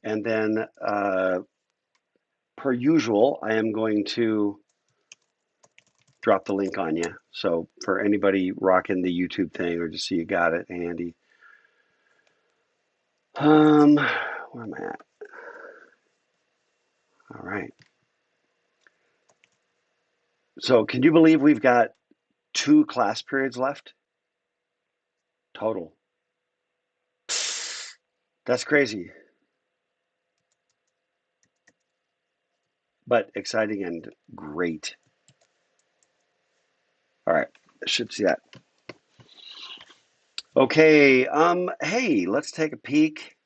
And then, per usual, I am going to drop the link on you. So for anybody rocking the YouTube thing, or just so you got it handy. Where am I at? All right. So can you believe we've got 2 class periods left total? That's crazy, but exciting and great. All right, I should see that. Okay, hey, let's take a peek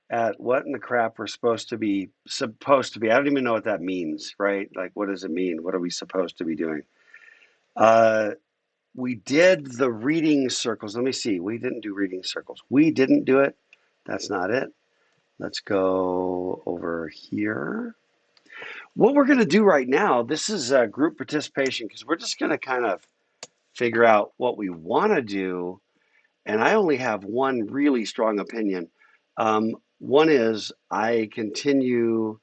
at what in the crap we're supposed to be. I don't even know what that means, right? Like, what does it mean? What are we supposed to be doing? Uh, we did the reading circles. Let me see. We didn't do reading circles. We didn't do it. That's not it. Let's go over here. What we're going to do right now, this is group participation because we're just going to kind of figure out what we want to do. And I only have one really strong opinion. One is I continue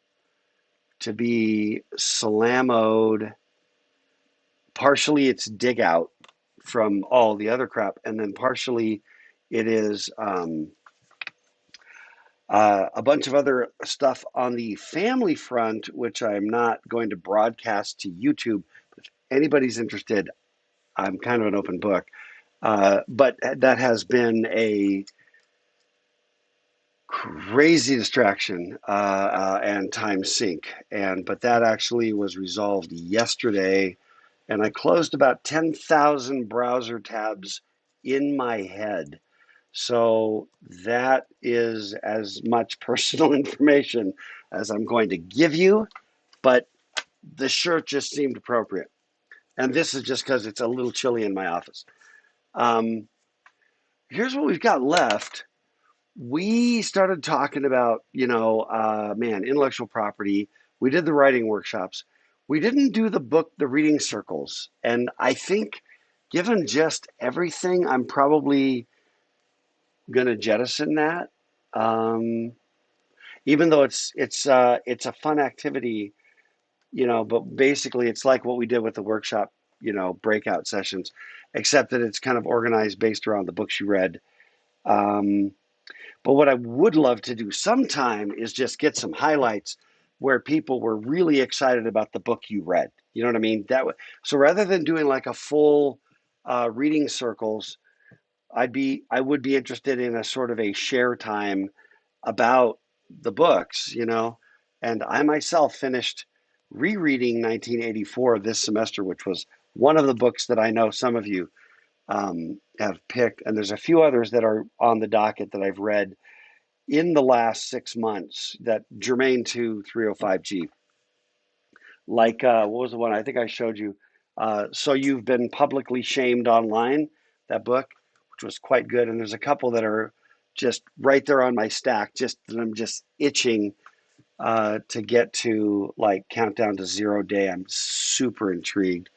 to be salamoed. Partially it's dig out from all the other crap, and then partially it is a bunch of other stuff on the family front, which I'm not going to broadcast to YouTube. If anybody's interested, I'm kind of an open book. But that has been a crazy distraction and time sink. But that actually was resolved yesterday, and I closed about 10,000 browser tabs in my head. So that is as much personal information as I'm going to give you, but the shirt just seemed appropriate. And this is just because it's a little chilly in my office. Um, Here's what we've got left. We started talking about, intellectual property. We did the writing workshops. We didn't do the reading circles. And I think, given just everything, I'm probably going to jettison that. Um, Even though it's a fun activity, but basically it's like what we did with the workshop, breakout sessions, except that it's kind of organized based around the books you read. Um, But what I would love to do sometime is just get some highlights where people were really excited about the book you read. You know what I mean? So rather than doing like a full reading circles, I would be interested in a sort of a share time about the books, And I myself finished rereading 1984 this semester, which was one of the books that I know some of you have picked, and there's a few others that are on the docket that I've read in the last 6 months that germane to 305G. Like, what was the one I think I showed you? So You've Been Publicly Shamed Online, that book, which was quite good. And there's a couple that are just right there on my stack, just that I'm just itching to get to, like Countdown to Zero Day. I'm super intrigued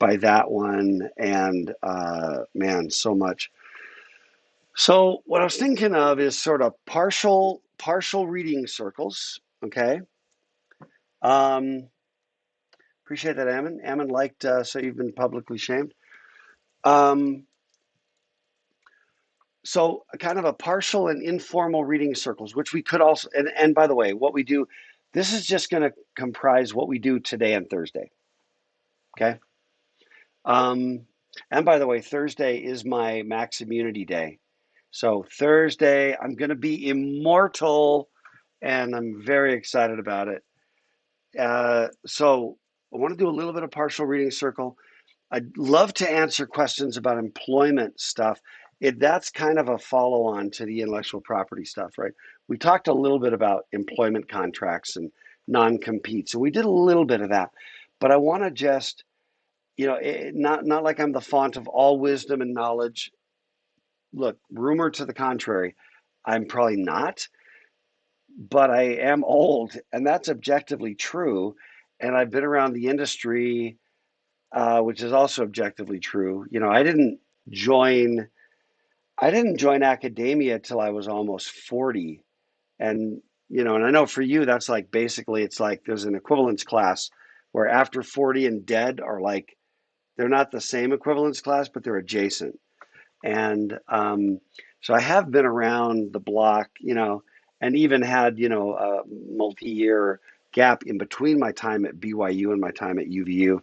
by that one. And man, so much. So what I was thinking of is sort of partial reading circles. Okay. Um, Appreciate that, Ammon. Ammon liked So You've Been Publicly Shamed. Um, so kind of a partial and informal reading circles, which we could also, and by the way, what we do, this is just going to comprise what we do today and Thursday. Okay. Um, and by the way, Thursday is my max immunity day. So Thursday, I'm going to be immortal, and I'm very excited about it. So I want to do a little bit of partial reading circle. I'd love to answer questions about employment stuff. That's kind of a follow on to the intellectual property stuff, right? We talked a little bit about employment contracts and non compete. So we did a little bit of that. But I want to just, not like I'm the font of all wisdom and knowledge. Look, rumor to the contrary, I'm probably not, but I am old, and that's objectively true. And I've been around the industry, which is also objectively true. Join I didn't join academia till I was almost 40, and And I know for you, that's like basically it's like there's an equivalence class where after 40 and dead are like, they're not the same equivalence class, but they're adjacent. And so I have been around the block, and even had, a multi-year gap in between my time at BYU and my time at UVU.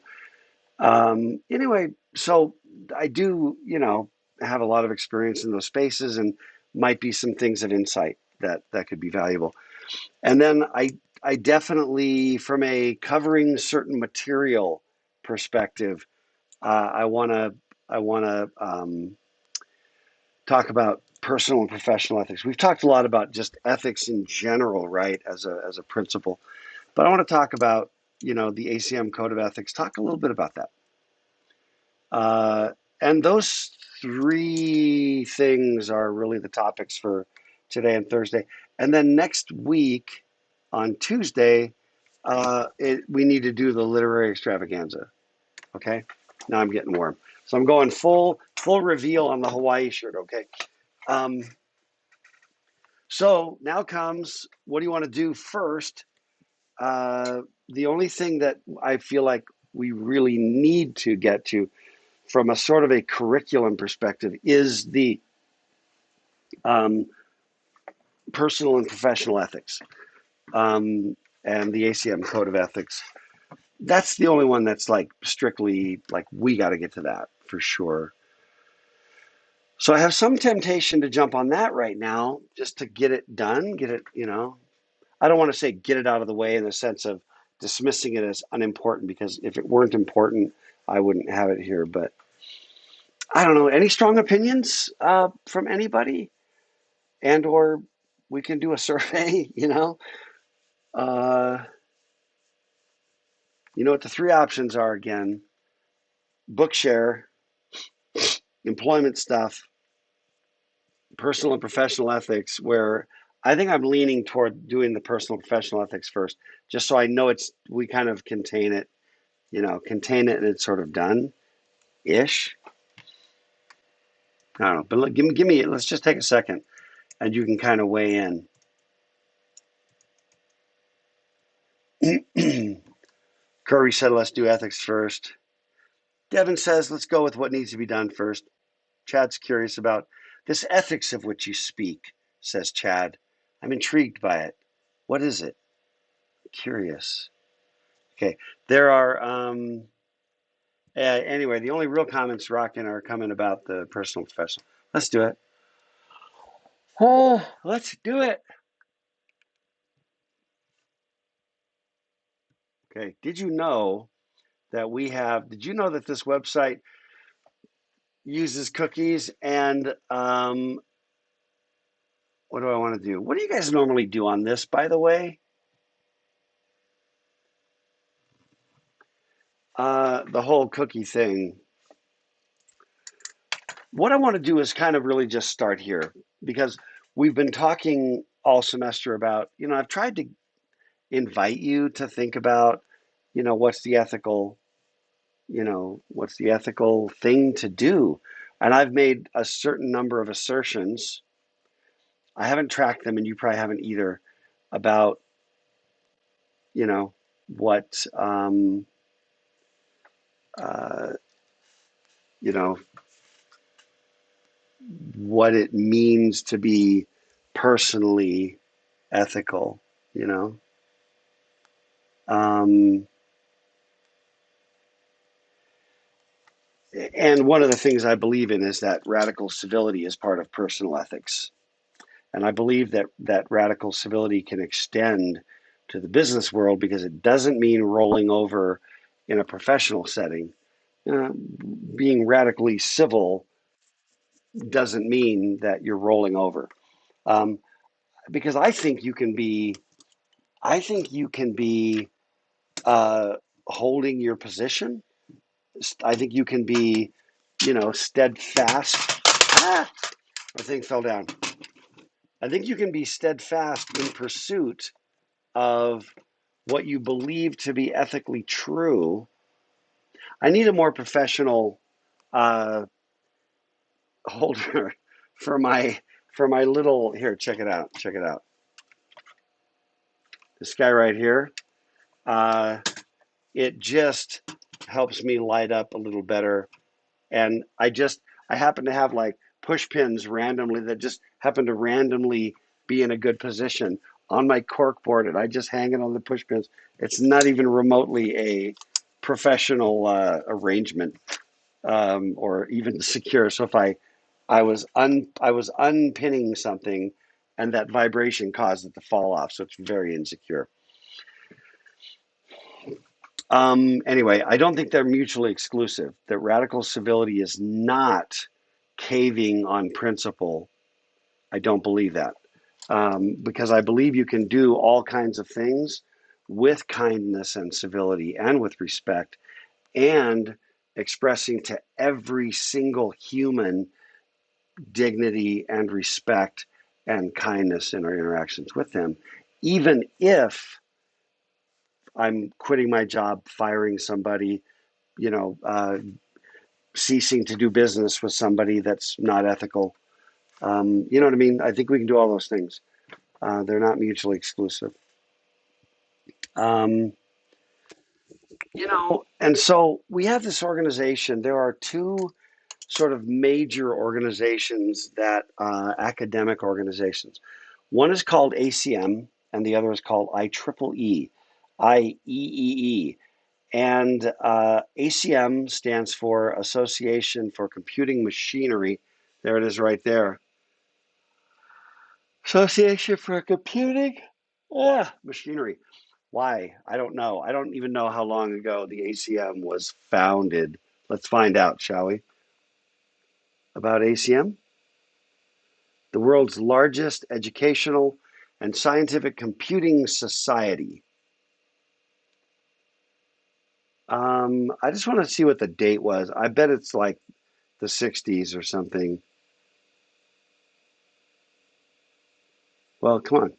Anyway, so I do, have a lot of experience in those spaces and might be some things of insight that could be valuable. And then I definitely, from a covering certain material perspective, I want to I want to talk about personal and professional ethics. We've talked a lot about just ethics in general, right, as a principle. But I want to talk about, the ACM Code of Ethics. Talk a little bit about that. Uh, and those three things are really the topics for today and Thursday. And then next week on Tuesday, we need to do the literary extravaganza. Okay. Now I'm getting warm. So I'm going full reveal on the Hawaii shirt. Okay. Um, so now comes, what do you want to do first? The only thing that I feel like we really need to get to from a sort of a curriculum perspective is the um, personal and professional ethics, and the ACM Code of Ethics. That's the only one that's like strictly like we got to get to that for sure. So I have some temptation to jump on that right now just to get it done, get it, I don't want to say get it out of the way in the sense of dismissing it as unimportant, because if it weren't important, I wouldn't have it here. But I don't know. Any strong opinions from anybody? And or we can do a survey, Uh, you know what the three options are again: Bookshare, employment stuff, personal and professional ethics, where I think I'm leaning toward doing the personal and professional ethics first, just so I know we kind of contain it and it's sort of done ish. I don't know, but look, give me, let's just take a second and you can kind of weigh in. Curry said, let's do ethics first. Devin says, let's go with what needs to be done first. Chad's curious about this ethics of which you speak, says Chad. I'm intrigued by it. What is it? Curious. Okay. There are, anyway, the only real comments rocking are coming about the personal professional. Let's do it. Oh, let's do it. Okay. Did you know that this website uses cookies and, what do I want to do? What do you guys normally do on this, by the way? The whole cookie thing. What I want to do is kind of really just start here, because we've been talking all semester about, I've tried to invite you to think about, what's the ethical thing to do? And I've made a certain number of assertions. I haven't tracked them, and you probably haven't either, about, what, uh, you know, what it means to be personally ethical, you know. Um, and one of the things I believe in is that radical civility is part of personal ethics. And I believe that radical civility can extend to the business world, because it doesn't mean rolling over in a professional setting. Uh, Being radically civil doesn't mean that you're rolling over. Um, because I think you can be holding your position. I think you can be, steadfast. Ah, my thing fell down. I think you can be steadfast in pursuit of what you believe to be ethically true. I need a more professional uh, holder for my little here. Check it out. Check it out. this guy right here, uh, it just helps me light up a little better. And I happen to have like push pins randomly that just happen to randomly be in a good position on my cork board, and I just hang it on the push pins. It's not even remotely a professional arrangement, or even secure. So if I was unpinning something, and that vibration caused it to fall off, so it's very insecure. Anyway, I don't think they're mutually exclusive. That radical civility is not caving on principle. I don't believe that, because I believe you can do all kinds of things with kindness and civility and with respect, and expressing to every single human dignity and respect and kindness in our interactions with them, even if I'm quitting my job, firing somebody, you know, ceasing to do business with somebody that's not ethical. You know what I mean? I think we can do all those things. They're not mutually exclusive. Um, and so we have this organization. There are two sort of major organizations that academic organizations. One is called ACM, and the other is called IEEE. And ACM stands for Association for Computing Machinery. There it is right there. Association for Computing Machinery. Why? I don't know. I don't even know how long ago the ACM was founded. Let's find out, shall we? About ACM? The world's largest educational and scientific computing society. I just want to see what the date was. I bet it's like the 60s or something. Well, come on.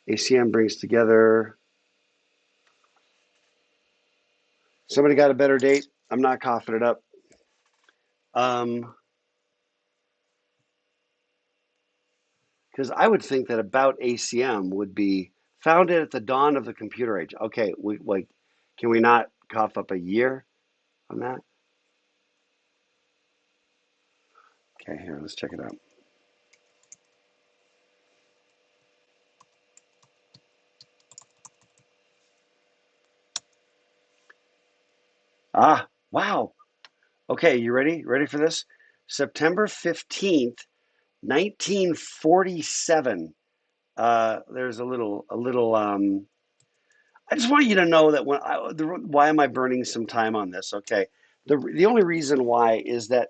ACM brings together. Somebody got a better date? I'm not coughing it up. Because I would think that about ACM would be founded at the dawn of the computer age. Okay, can we not cough up a year on that? Okay, here, let's check it out. Ah, wow. Okay, you ready? Ready for this? September 15th, 1947. There's a little. I just want you to know that why am I burning some time on this? Okay, the only reason why is that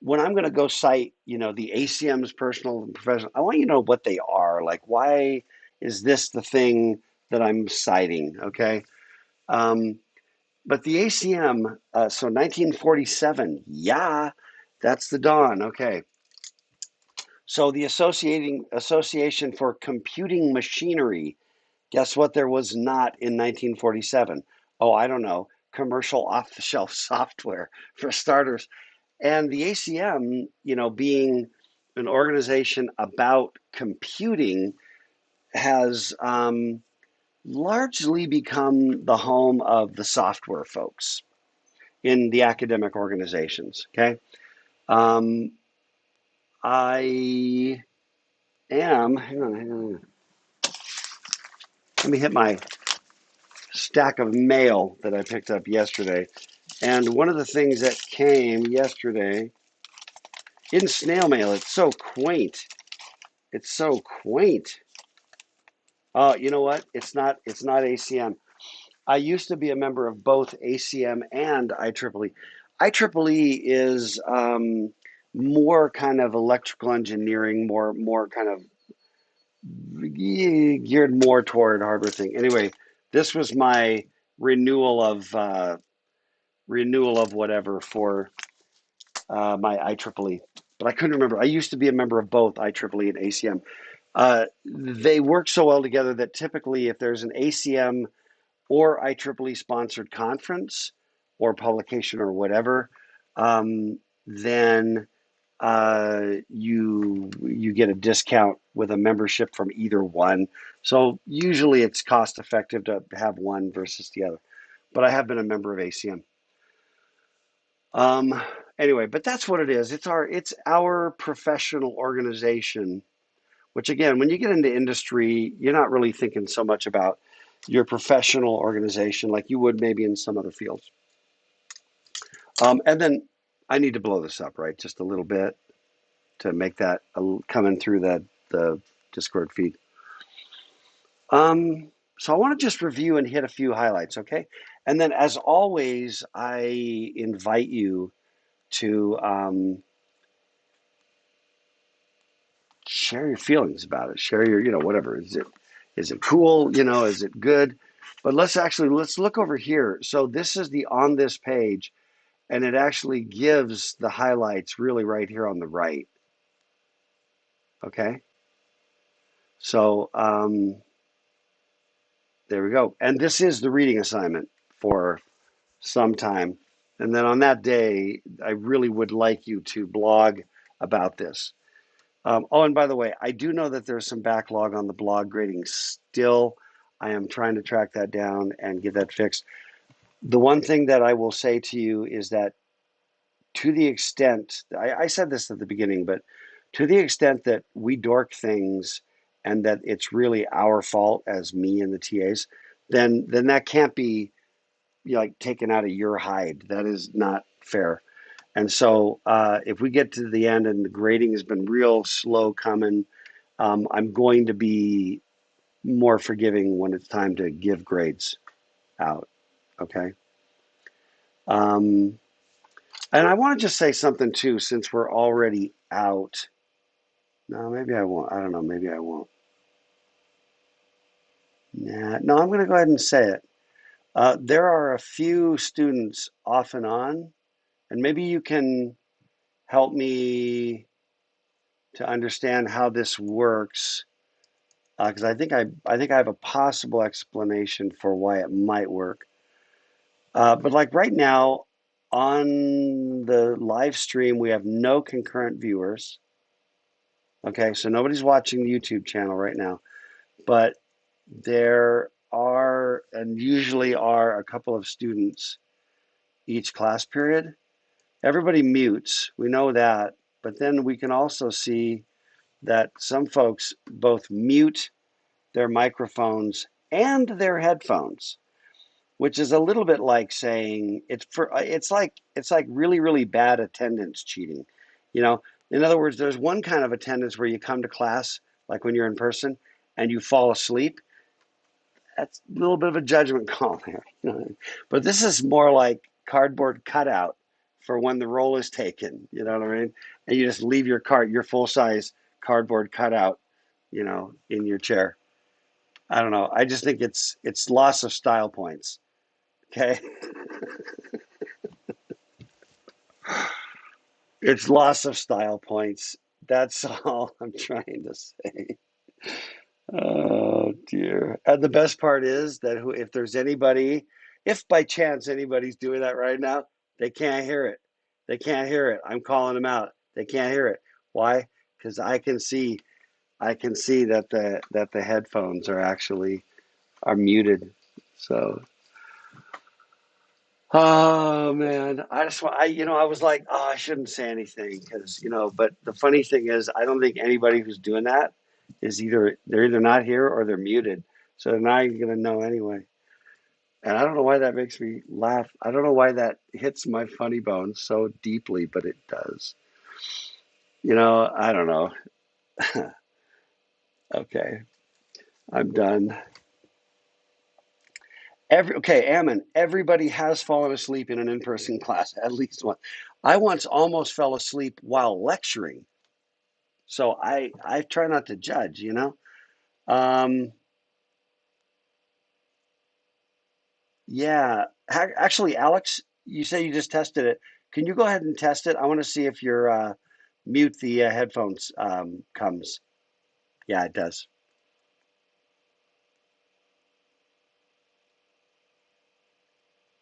when I'm going to go cite, the ACM's personal and professional, I want you to know what they are. Like, why is this the thing that I'm citing? Okay. Um, but the ACM, so 1947, yeah, that's the dawn. Okay. So the Association for Computing Machinery, guess what there was not in 1947? Oh, I don't know. Commercial off-the-shelf software for starters. And the ACM, being an organization about computing, has largely become the home of the software folks in the academic organizations. Okay. Um, I hang on. Let me hit my stack of mail that I picked up yesterday. And one of the things that came yesterday in snail mail, it's so quaint. It's so quaint. Oh, you know what? It's not ACM. I used to be a member of both ACM and IEEE. IEEE is more kind of electrical engineering, more kind of geared more toward hardware thing. Anyway, this was my renewal of whatever for my IEEE. But I couldn't remember. I used to be a member of both IEEE and ACM. They work so well together that typically, if there's an ACM or IEEE sponsored conference or publication or whatever, then you get a discount with a membership from either one. So usually it's cost effective to have one versus the other. But I have been a member of ACM. Um, anyway, but that's what it is. It's our professional organization. Which again, when you get into industry, you're not really thinking so much about your professional organization like you would maybe in some other fields. And then I need to blow this up, right? Just a little bit to make that coming through the Discord feed. So I want to just review and hit a few highlights, okay? And then, as always, I invite you to share your feelings about it. Share your, whatever. Is it cool? Is it good? But let's look over here. So this is the on this page, and it actually gives the highlights really right here on the right. Okay. So there we go. And this is the reading assignment for some time. And then on that day, I really would like you to blog about this. Oh, and by the way, I do know that there's some backlog on the blog grading still. I am trying to track that down and get that fixed. The one thing that I will say to you is that to the extent, I said this at the beginning, but to the extent that we dork things and that it's really our fault as me and the TAs, then that can't be like taken out of your hide. That is not fair. And so if we get to the end and the grading has been real slow coming, I'm going to be more forgiving when it's time to give grades out. Okay. Um, and I want to just say something too, since we're already out. No, maybe I won't. I don't know. Maybe I won't. Nah, no, I'm going to go ahead and say it. There are a few students off and on, and maybe you can help me to understand how this works, because I think I have a possible explanation for why it might work. But like right now on the live stream, we have no concurrent viewers. Okay, so nobody's watching the YouTube channel right now, but there are and usually are a couple of students each class period. Everybody mutes, we know that, but then we can also see that some folks both mute their microphones and their headphones, which is a little bit like saying it's like really really bad attendance cheating. You know, in other words, there's one kind of attendance where you come to class like when you're in person and you fall asleep. That's a little bit of a judgment call there. But this is more like cardboard cutout for when the roll is taken. You know what I mean? And you just leave your full size cardboard cutout, in your chair. I don't know. I just think it's loss of style points. Okay, it's loss of style points. That's all I'm trying to say. Oh dear. And the best part is that if there's anybody, if by chance anybody's doing that right now, they can't hear it. They can't hear it. I'm calling them out. They can't hear it. Why? Because I can see that the headphones are muted. So, oh man, I was like, oh, I shouldn't say anything because but the funny thing is, I don't think anybody who's doing that they're either not here or they're muted, so they're not even gonna know anyway. And I don't know why that makes me laugh. I don't know why that hits my funny bone so deeply, but it does. I don't know. Okay, I'm done. Ammon, everybody has fallen asleep in an in-person class at least once. I once almost fell asleep while lecturing. So I try not to judge. Um, yeah. Actually, Alex, you say you just tested it. Can you go ahead and test it? I want to see if your mute the headphones comes. Yeah, it does.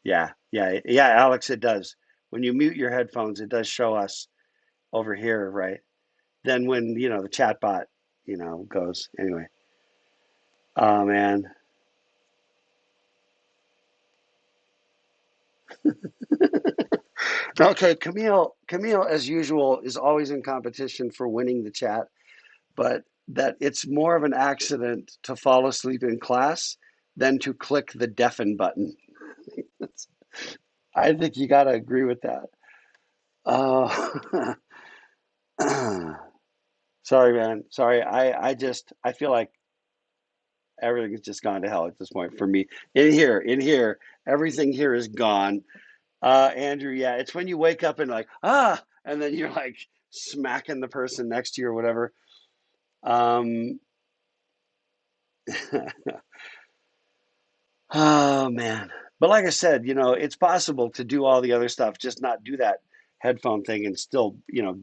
Yeah, yeah, yeah, Alex, it does. When you mute your headphones, it does show us. over here, right? Than when, the chatbot, goes anyway. Oh man. Okay, Camille, as usual, is always in competition for winning the chat, but that it's more of an accident to fall asleep in class than to click the deafen button. I think you got to agree with that. Oh, sorry, man. Sorry. I feel like everything has just gone to hell at this point for me. In here, everything here is gone. Andrew, yeah, it's when you wake up and like, and then you're like smacking the person next to you or whatever. Um, oh man. But like I said, it's possible to do all the other stuff, just not do that headphone thing and still,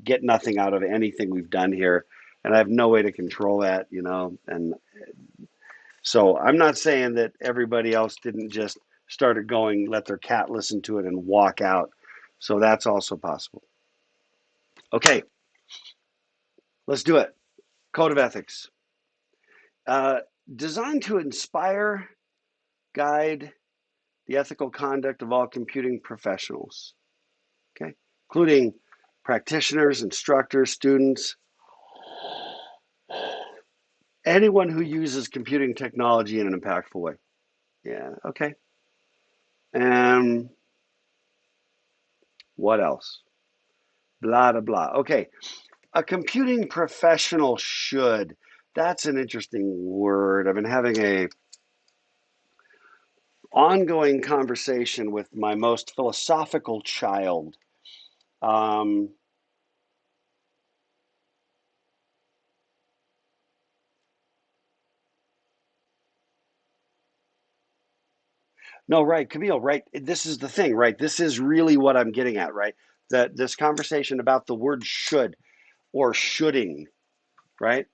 get nothing out of anything we've done here. And I have no way to control that. And so I'm not saying that everybody else didn't just started going, let their cat listen to it and walk out. So that's also possible. Okay, let's do it. Code of ethics. Uh, Designed to inspire, guide the ethical conduct of all computing professionals, okay, including practitioners, instructors, students, anyone who uses computing technology in an impactful way. Yeah, okay. And what else? Blah, blah, blah. Okay, a computing professional should. That's an interesting word. I've been having a ongoing conversation with my most philosophical child. Um, no, right, Camille, right. This is the thing, right? This is really what I'm getting at, right? That this conversation about the word should or shoulding, right?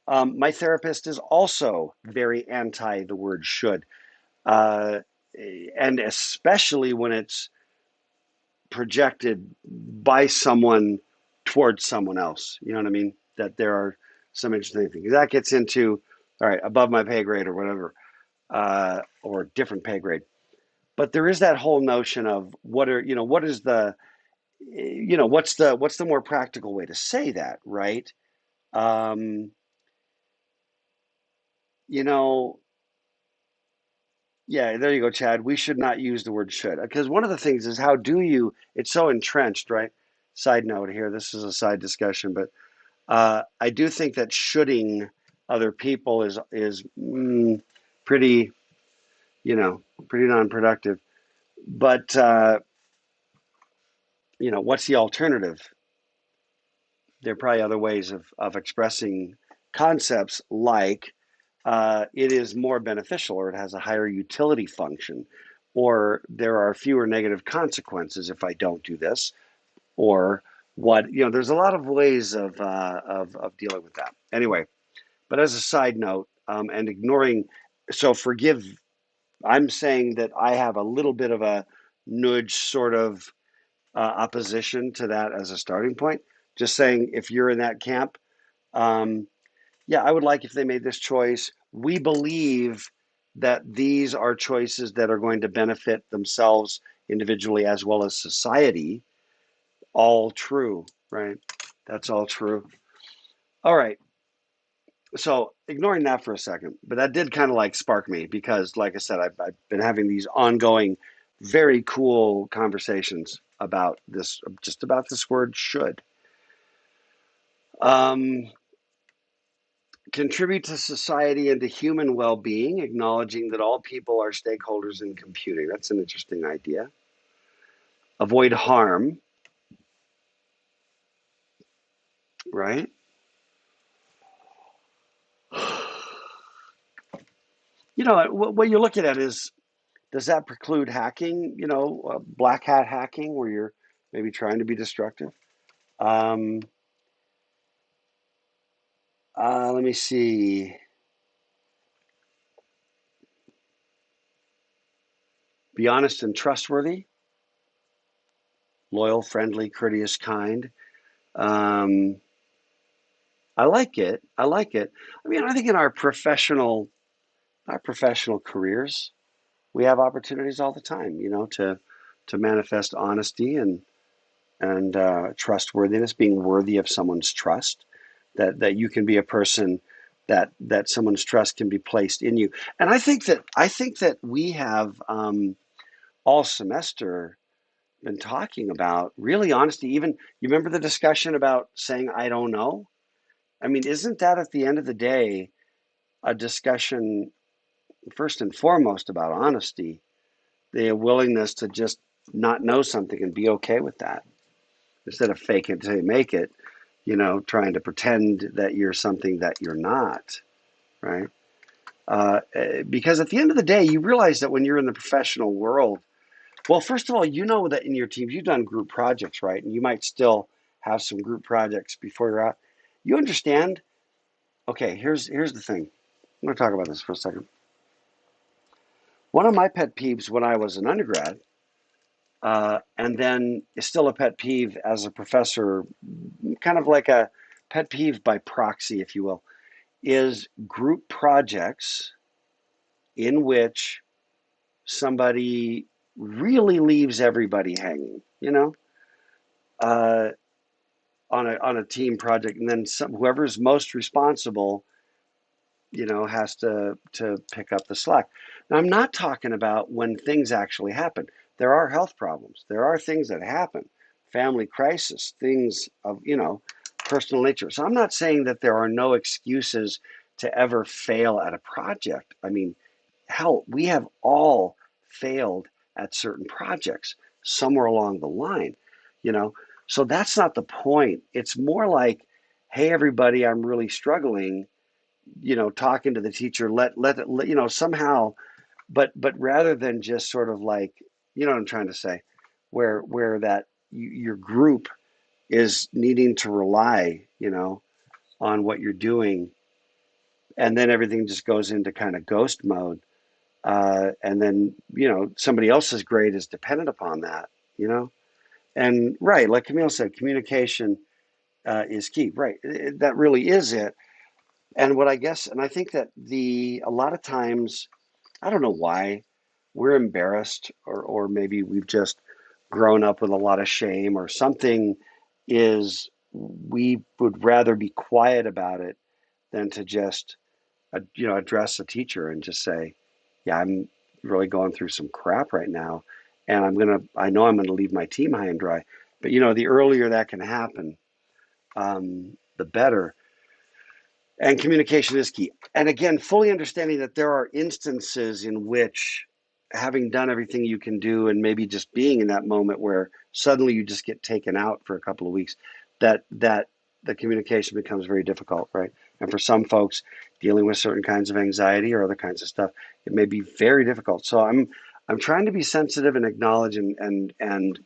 My therapist is also very anti the word should, uh, and especially when it's projected by someone towards someone else. You know what I mean? That there are some interesting things. That gets into, all right, above my pay grade or whatever, or different pay grade. But there is that whole notion of what is the, what's the more practical way to say that, right? Um, you know, yeah, there you go, Chad. We should not use the word should because one of the things is how do you, it's so entrenched, right? Side note here, this is a side discussion, but I do think that shoulding other people is pretty, pretty non-productive. But what's the alternative? There are probably other ways of expressing concepts like it is more beneficial or it has a higher utility function or there are fewer negative consequences if I don't do this or there's a lot of ways of dealing with that anyway. But as a side note, and ignoring, so forgive, I'm saying that I have a little bit of a nudge sort of opposition to that as a starting point. Just saying, if you're in that camp, um, yeah, I would like if they made this choice. We believe that these are choices that are going to benefit themselves individually as well as society. All true, right? That's all true. All right. So ignoring that for a second, but that did kind of like spark me because, like I said, I've been having these ongoing, very cool conversations about this, just about this word should. Um, Contribute to society and to human well being, acknowledging that all people are stakeholders in computing. That's an interesting idea. Avoid harm, right? What you're looking at is, does that preclude hacking, black hat hacking where you're maybe trying to be destructive? Um, Let me see. Be honest and trustworthy. loyal, friendly, courteous, kind. Um, I like it. I like it. I mean, I think in our professional careers, we have opportunities all the time, to manifest honesty and trustworthiness, being worthy of someone's trust. That you can be a person that someone's trust can be placed in you. And I think that we have all semester been talking about really honesty. Even you remember the discussion about saying I don't know. I mean, isn't that at the end of the day a discussion first and foremost about honesty, the willingness to just not know something and be okay with that instead of fake it till you make it, trying to pretend that you're something that you're not, right? Because at the end of the day, you realize that when you're in the professional world, well, first of all, you know that in your teams, you've done group projects, right? And you might still have some group projects before you're out. You understand? Okay, here's the thing. I'm going to talk about this for a second. One of my pet peeves when I was an undergrad, and then is still a pet peeve as a professor, kind of like a pet peeve by proxy, if you will, is group projects in which somebody really leaves everybody hanging, uh, on a team project, and then whoever's most responsible has to pick up the slack. Now, I'm not talking about when things actually happen. There are health problems. There are things that happen, family crisis, things of personal nature. So I'm not saying that there are no excuses to ever fail at a project. I mean, hell, we have all failed at certain projects somewhere along the line, you know. So that's not the point. It's more like, hey, everybody, I'm really struggling, talking to the teacher, let somehow, but rather than just sort of like, what I'm trying to say, where that your group is needing to rely, on what you're doing, and then everything just goes into kind of ghost mode, and then somebody else's grade is dependent upon that, you know, and right, like Camille said, communication is key, right? That really is it. And what I guess, and I think that a lot of times, I don't know why we're embarrassed, or maybe we've just grown up with a lot of shame or something, is we would rather be quiet about it than to just, address a teacher and just say, yeah, I'm really going through some crap right now. And I know I'm going to leave my team high and dry. But, the earlier that can happen, the better. And communication is key. And again, fully understanding that there are instances in which having done everything you can do and maybe just being in that moment where suddenly you just get taken out for a couple of weeks, that the communication becomes very difficult, right? And for some folks dealing with certain kinds of anxiety or other kinds of stuff, it may be very difficult. So I'm trying to be sensitive and acknowledge and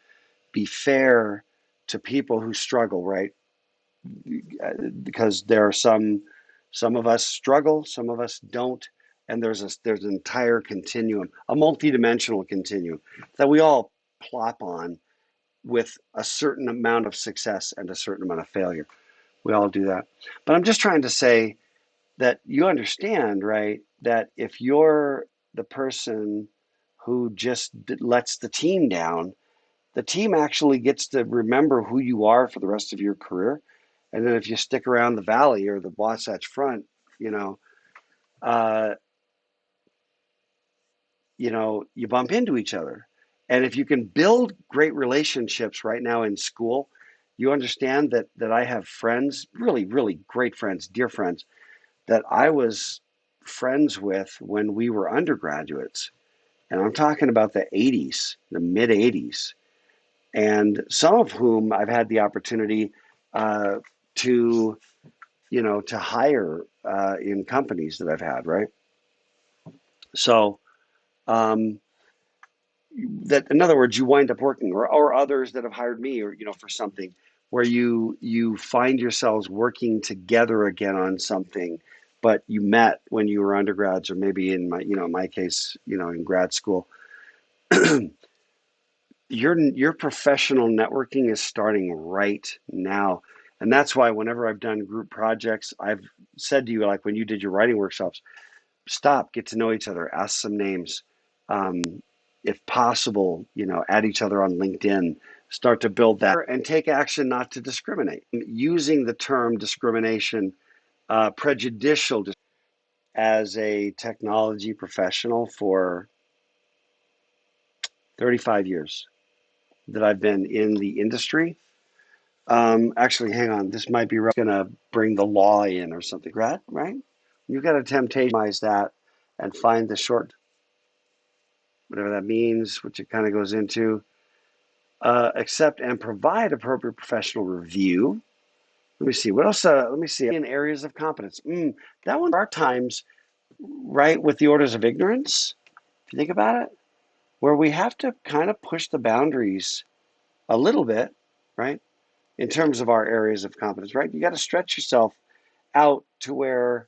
be fair to people who struggle, right? Because there are some of us struggle, some of us don't, and there's an entire continuum, a multidimensional continuum that we all plop on with a certain amount of success and a certain amount of failure. We all do that. But I'm just trying to say that you understand, right, that if you're the person who just lets the team down, the team actually gets to remember who you are for the rest of your career. And then if you stick around the valley or the Wasatch Front, you know, uh, you bump into each other. And if you can build great relationships right now in school, you understand that I have friends, really, really great friends, dear friends, that I was friends with when we were undergraduates. And I'm talking about the 80s, the mid 80s, and some of whom I've had the opportunity uh, to, to hire in companies that I've had, right? So, um, that, in other words, you wind up working, or others that have hired me, or for something where you find yourselves working together again on something, but you met when you were undergrads, or maybe in my case, in grad school. your professional networking is starting right now. And that's why whenever I've done group projects, I've said to you, like when you did your writing workshops, stop, get to know each other, ask some names. Um, if possible, add each other on LinkedIn, start to build that and take action not to discriminate. Using the term discrimination, prejudicial as a technology professional for 35 years that I've been in the industry. Actually, hang on. This might be going to bring the law in or something, right? You've got a temptation to minimize that and find the short, whatever that means, which it kind of goes into. Accept and provide appropriate professional review. Let me see. What else? Let me see. In areas of competence. That one, there are times, right, with the orders of ignorance, if you think about it, where we have to kind of push the boundaries a little bit, right, in terms of our areas of competence, right? You got to stretch yourself out to where,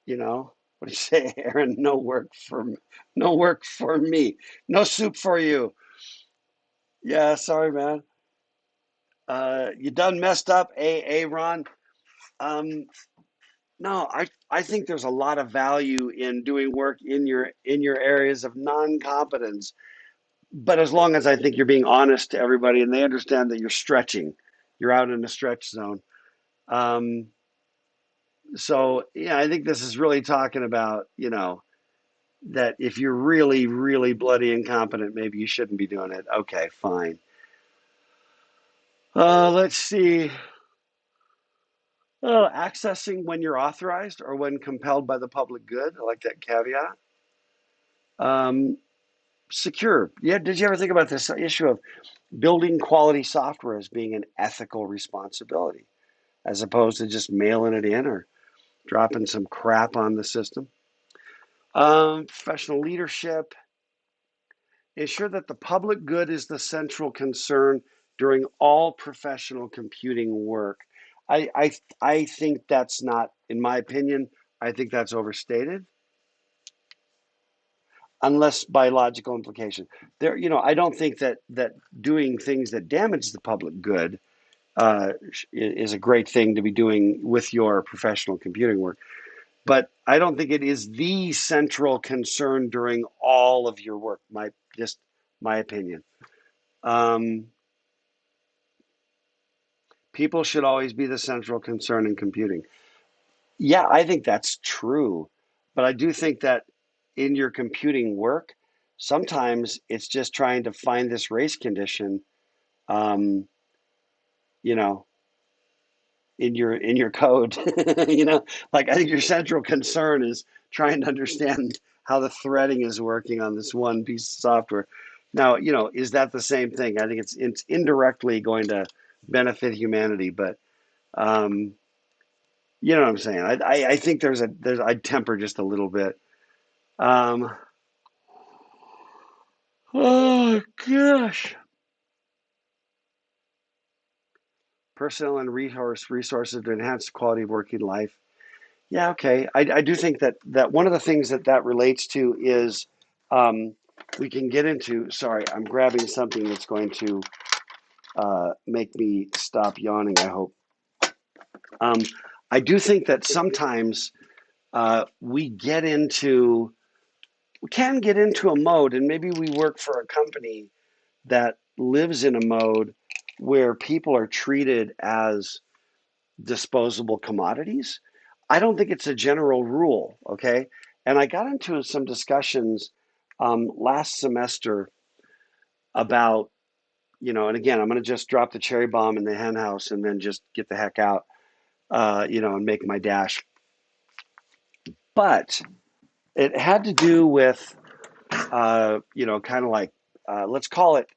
what do you say, Aaron? No work for me, no soup for you. Yeah, sorry, man. You done messed up, Ron. Um, no, I think there's a lot of value in doing work in your areas of non-competence, but as long as I think you're being honest to everybody and they understand that you're stretching, you're out in a stretch zone. Um, so yeah, I think this is really talking about, that if you're really, really bloody incompetent, maybe you shouldn't be doing it. Okay, fine. Let's see. Accessing when you're authorized or when compelled by the public good. I like that caveat. Um, secure. Yeah, did you ever think about this issue of building quality software as being an ethical responsibility, as opposed to just mailing it in or dropping some crap on the system? Professional leadership. Ensure that the public good is the central concern during all professional computing work. I think that's not, in my opinion, I think that's overstated, unless by logical implication. I don't think that doing things that damage the public good is a great thing to be doing with your professional computing work. But I don't think it is the central concern during all of your work. My opinion. Um, People should always be the central concern in computing. Yeah, I think that's true. But I do think that in your computing work, sometimes it's just trying to find this race condition, um, you know, in your code. Like I think your central concern is trying to understand how the threading is working on this one piece of software. Now, is that the same thing? I think it's indirectly going to benefit humanity, but um, you know what I'm saying? I think I'd temper just a little bit. Um, oh gosh. Personnel and resources to enhance the quality of working life. Yeah, okay. I do think that one of the things that relates to is um, we can get into. Sorry, I'm grabbing something that's going to make me stop yawning. I hope. Um, I do think that sometimes we can get into a mode, and maybe we work for a company that lives in a mode where people are treated as disposable commodities. I don't think it's a general rule, okay? And I got into some discussions last semester about, and again, I'm going to just drop the cherry bomb in the hen house and then just get the heck out, and make my dash. But it had to do with, kind of like, let's call it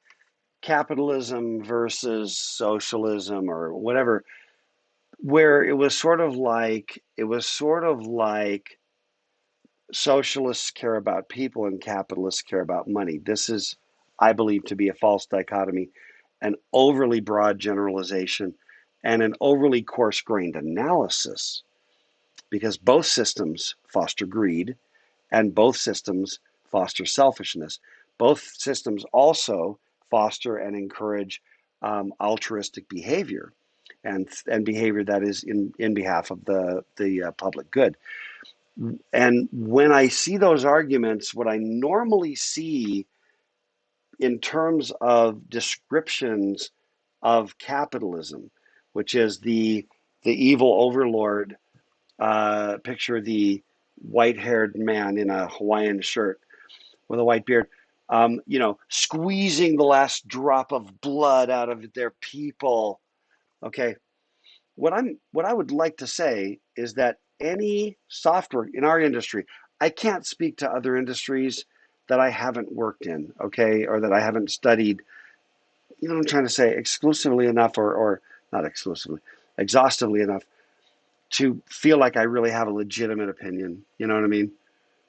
capitalism versus socialism or whatever, where it was sort of like socialists care about people and capitalists care about money. This is, I believe, to be a false dichotomy, an overly broad generalization, and an overly coarse-grained analysis, because both systems foster greed and both systems foster selfishness. Both systems also foster and encourage altruistic behavior and behavior that is in behalf of the public good. And when I see those arguments, what I normally see in terms of descriptions of capitalism, which is the evil overlord, picture the white-haired man in a Hawaiian shirt with a white beard, squeezing the last drop of blood out of their people. Okay, what I would like to say is that any software in our industry, I can't speak to other industries that I haven't worked in, okay, or that I haven't studied, you know what I'm trying to say, exclusively enough or not exclusively, exhaustively enough to feel like I really have a legitimate opinion. You know what I mean?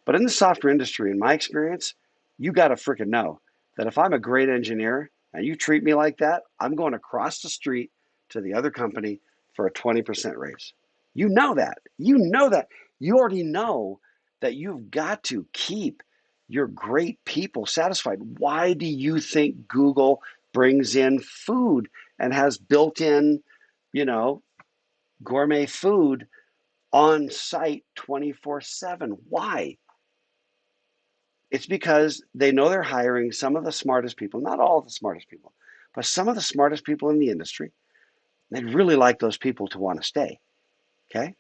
But in the software industry, in my experience, you got to freaking know that if I'm a great engineer and you treat me like that, I'm going across the street to the other company for a 20% raise. You know that. You know that. You already know that you've got to keep your great people satisfied. Why do you think Google brings in food and has built in, you know, gourmet food on site 24/7? Why? It's because they know they're hiring some of the smartest people, not all of the smartest people, but some of the smartest people in the industry. They'd really like those people to want to stay. Okay.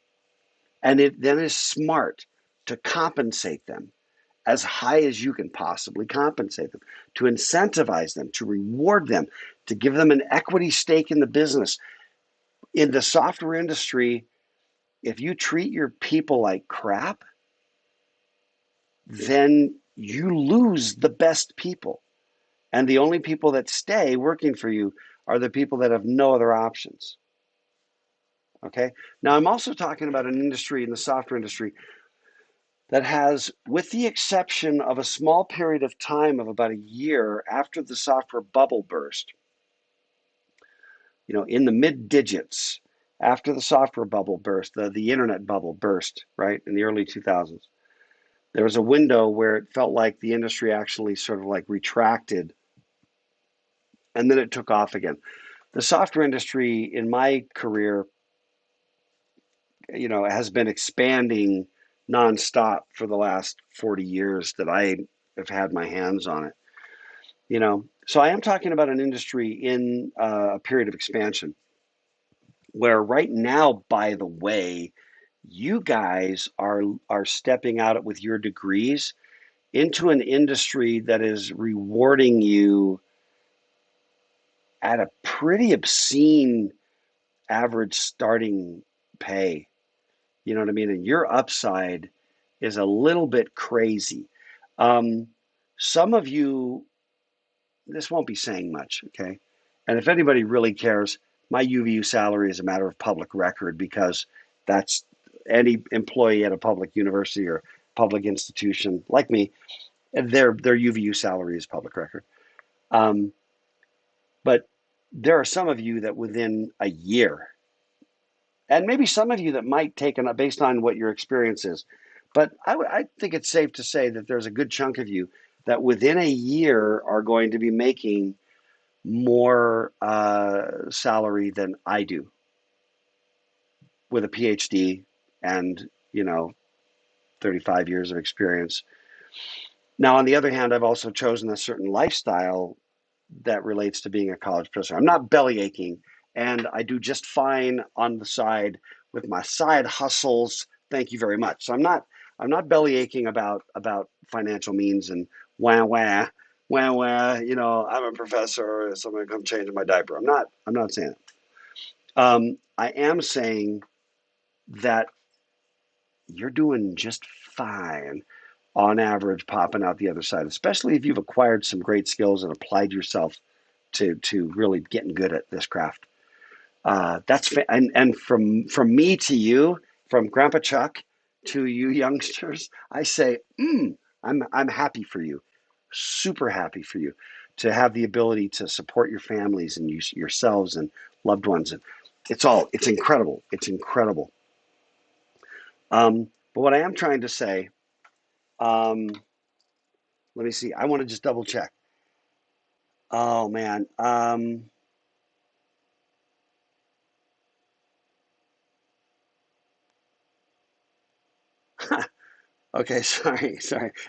And it then is smart to compensate them as high as you can possibly compensate them, to incentivize them, to reward them, to give them an equity stake in the business. In the software industry, if you treat your people like crap, then you lose the best people. And the only people that stay working for you are the people that have no other options. Okay. Now, I'm also talking about an industry in the software industry that has, with the exception of a small period of time of about a year after the software bubble burst, in the mid digits after the software bubble burst, the internet bubble burst, right, in the early 2000s, there was a window where it felt like the industry actually sort of like retracted and then it took off again. The software industry in my career, has been expanding nonstop for the last 40 years that I have had my hands on it. So I am talking about an industry in a period of expansion where right now, by the way, you guys are stepping out with your degrees into an industry that is rewarding you at a pretty obscene average starting pay. You know what I mean? And your upside is a little bit crazy. Um, some of you, this won't be saying much, okay? And if anybody really cares, my UVU salary is a matter of public record because that's any employee at a public university or public institution like me, their UVU salary is public record. Um, but there are some of you that within a year, and maybe some of you that might take it based on what your experience is. But I think it's safe to say that there's a good chunk of you that within a year are going to be making more salary than I do with a PhD and 35 years of experience. Now, on the other hand, I've also chosen a certain lifestyle that relates to being a college professor. I'm not belly aching, and I do just fine on the side with my side hustles. Thank you very much. So I'm not belly aching about financial means and wah wah wah wah. I'm a professor. Someone come changing my diaper. I'm not saying it. I am saying that you're doing just fine on average popping out the other side, especially if you've acquired some great skills and applied yourself to really getting good at this craft. And from me to you, from Grandpa Chuck to you youngsters, I say, I'm happy for you, super happy for you, to have the ability to support your families and yourselves and loved ones. And it's incredible. It's incredible. But what I am trying to say, um, let me see. I want to just double check. Oh man. Okay, sorry.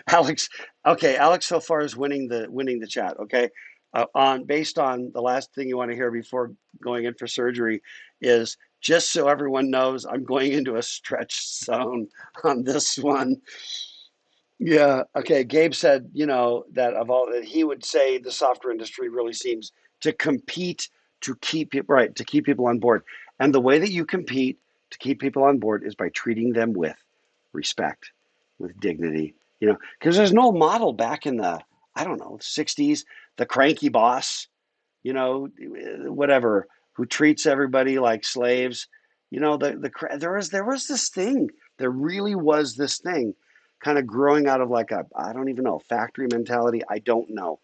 Alex, okay, Alex so far is winning the chat, okay? On based on the last thing you want to hear before going in for surgery is just so everyone knows I'm going into a stretch zone on this one. Yeah. Okay. Gabe said, that of all that he would say the software industry really seems to compete to keep people right, to keep people on board. And the way that you compete to keep people on board is by treating them with respect, with dignity, because there's no model back in the, I don't know, 60s, the cranky boss, whatever, who treats everybody like slaves. There was this thing. There really was this thing, kind of growing out of like a, I don't even know, factory mentality. I don't know,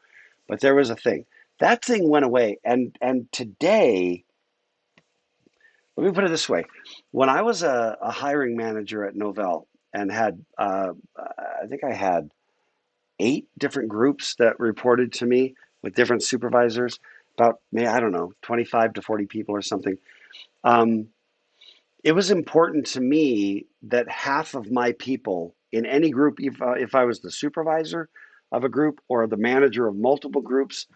but there was a thing. That thing went away, and today, let me put it this way: when I was a hiring manager at Novell and had, I think I had 8 different groups that reported to me with different supervisors, about, I don't know, 25 to 40 people or something. Um, it was important to me that half of my people in any group, if I was the supervisor of a group or the manager of multiple groups,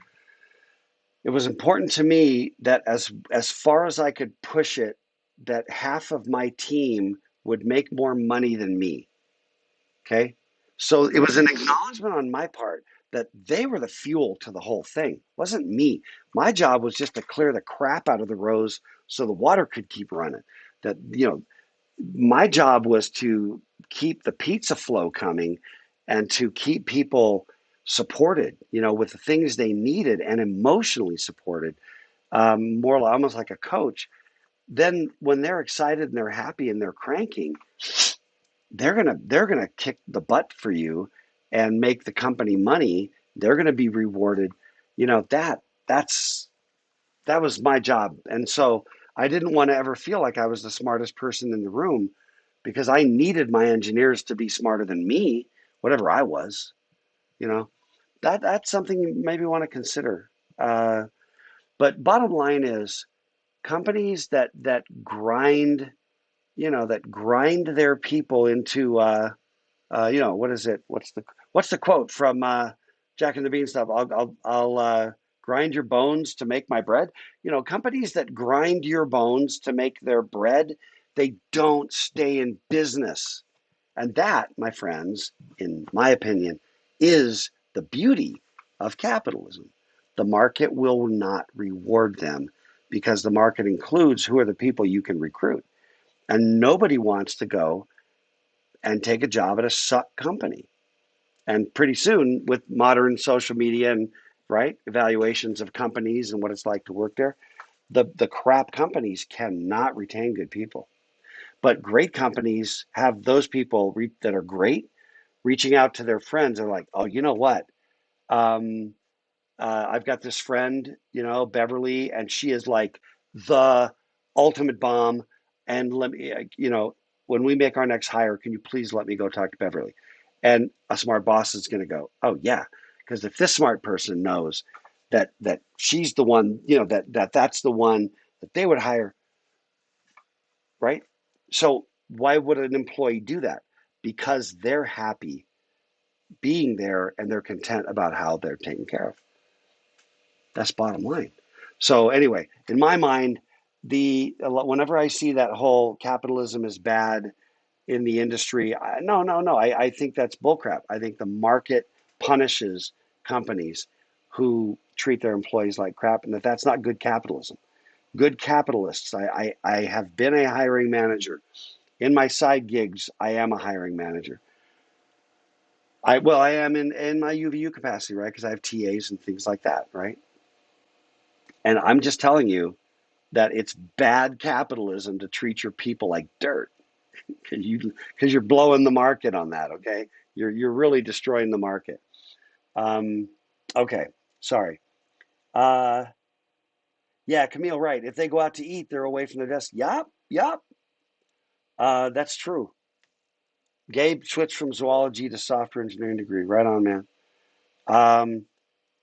it was important to me that as far as I could push it, that half of my team would make more money than me. Okay. So it was an acknowledgement on my part that they were the fuel to the whole thing. It wasn't me. My job was just to clear the crap out of the rows so the water could keep running. That, my job was to keep the pizza flow coming and to keep people supported, with the things they needed and emotionally supported, more almost like a coach. Then when they're excited and they're happy and they're cranking, they're gonna kick the butt for you and make the company money. They're gonna be rewarded. That's that was my job, and so I didn't want to ever feel like I was the smartest person in the room because I needed my engineers to be smarter than me, whatever I was. You know that's something you maybe want to consider. Uh, but bottom line is companies that grind their people into what is it? What's the quote from Jack and the Beanstalk? I'll grind your bones to make my bread. Companies that grind your bones to make their bread, they don't stay in business. And that, my friends, in my opinion, is the beauty of capitalism. The market will not reward them because the market includes who are the people you can recruit. And nobody wants to go and take a job at a suck company. And pretty soon, with modern social media and right evaluations of companies and what it's like to work there, the crap companies cannot retain good people. But great companies have those people that are great reaching out to their friends and like, oh, you know what? Um, I've got this friend, Beverly, and she is like the ultimate bomb. And let me, when we make our next hire, can you please let me go talk to Beverly? And a smart boss is going to go, oh yeah, because if this smart person knows that she's the one, that's the one that they would hire, right? So why would an employee do that? Because they're happy being there and they're content about how they're taken care of. That's bottom line. So anyway, in my mind, the whenever I see that whole capitalism is bad in the industry, no, no, no. I think that's bullcrap. I think the market punishes companies who treat their employees like crap, and that's not good capitalism. Good capitalists. I have been a hiring manager. In my side gigs, I am a hiring manager. I am in my UVU capacity, right? Because I have TAs and things like that, right? And I'm just telling you that it's bad capitalism to treat your people like dirt because you're blowing the market on that. Okay, you're really destroying the market. Um, okay, sorry. Uh, yeah, Camille, right. If they go out to eat, they're away from their desk. Yup, yup. That's true. Gabe switched from zoology to software engineering degree. Right on, man. Um,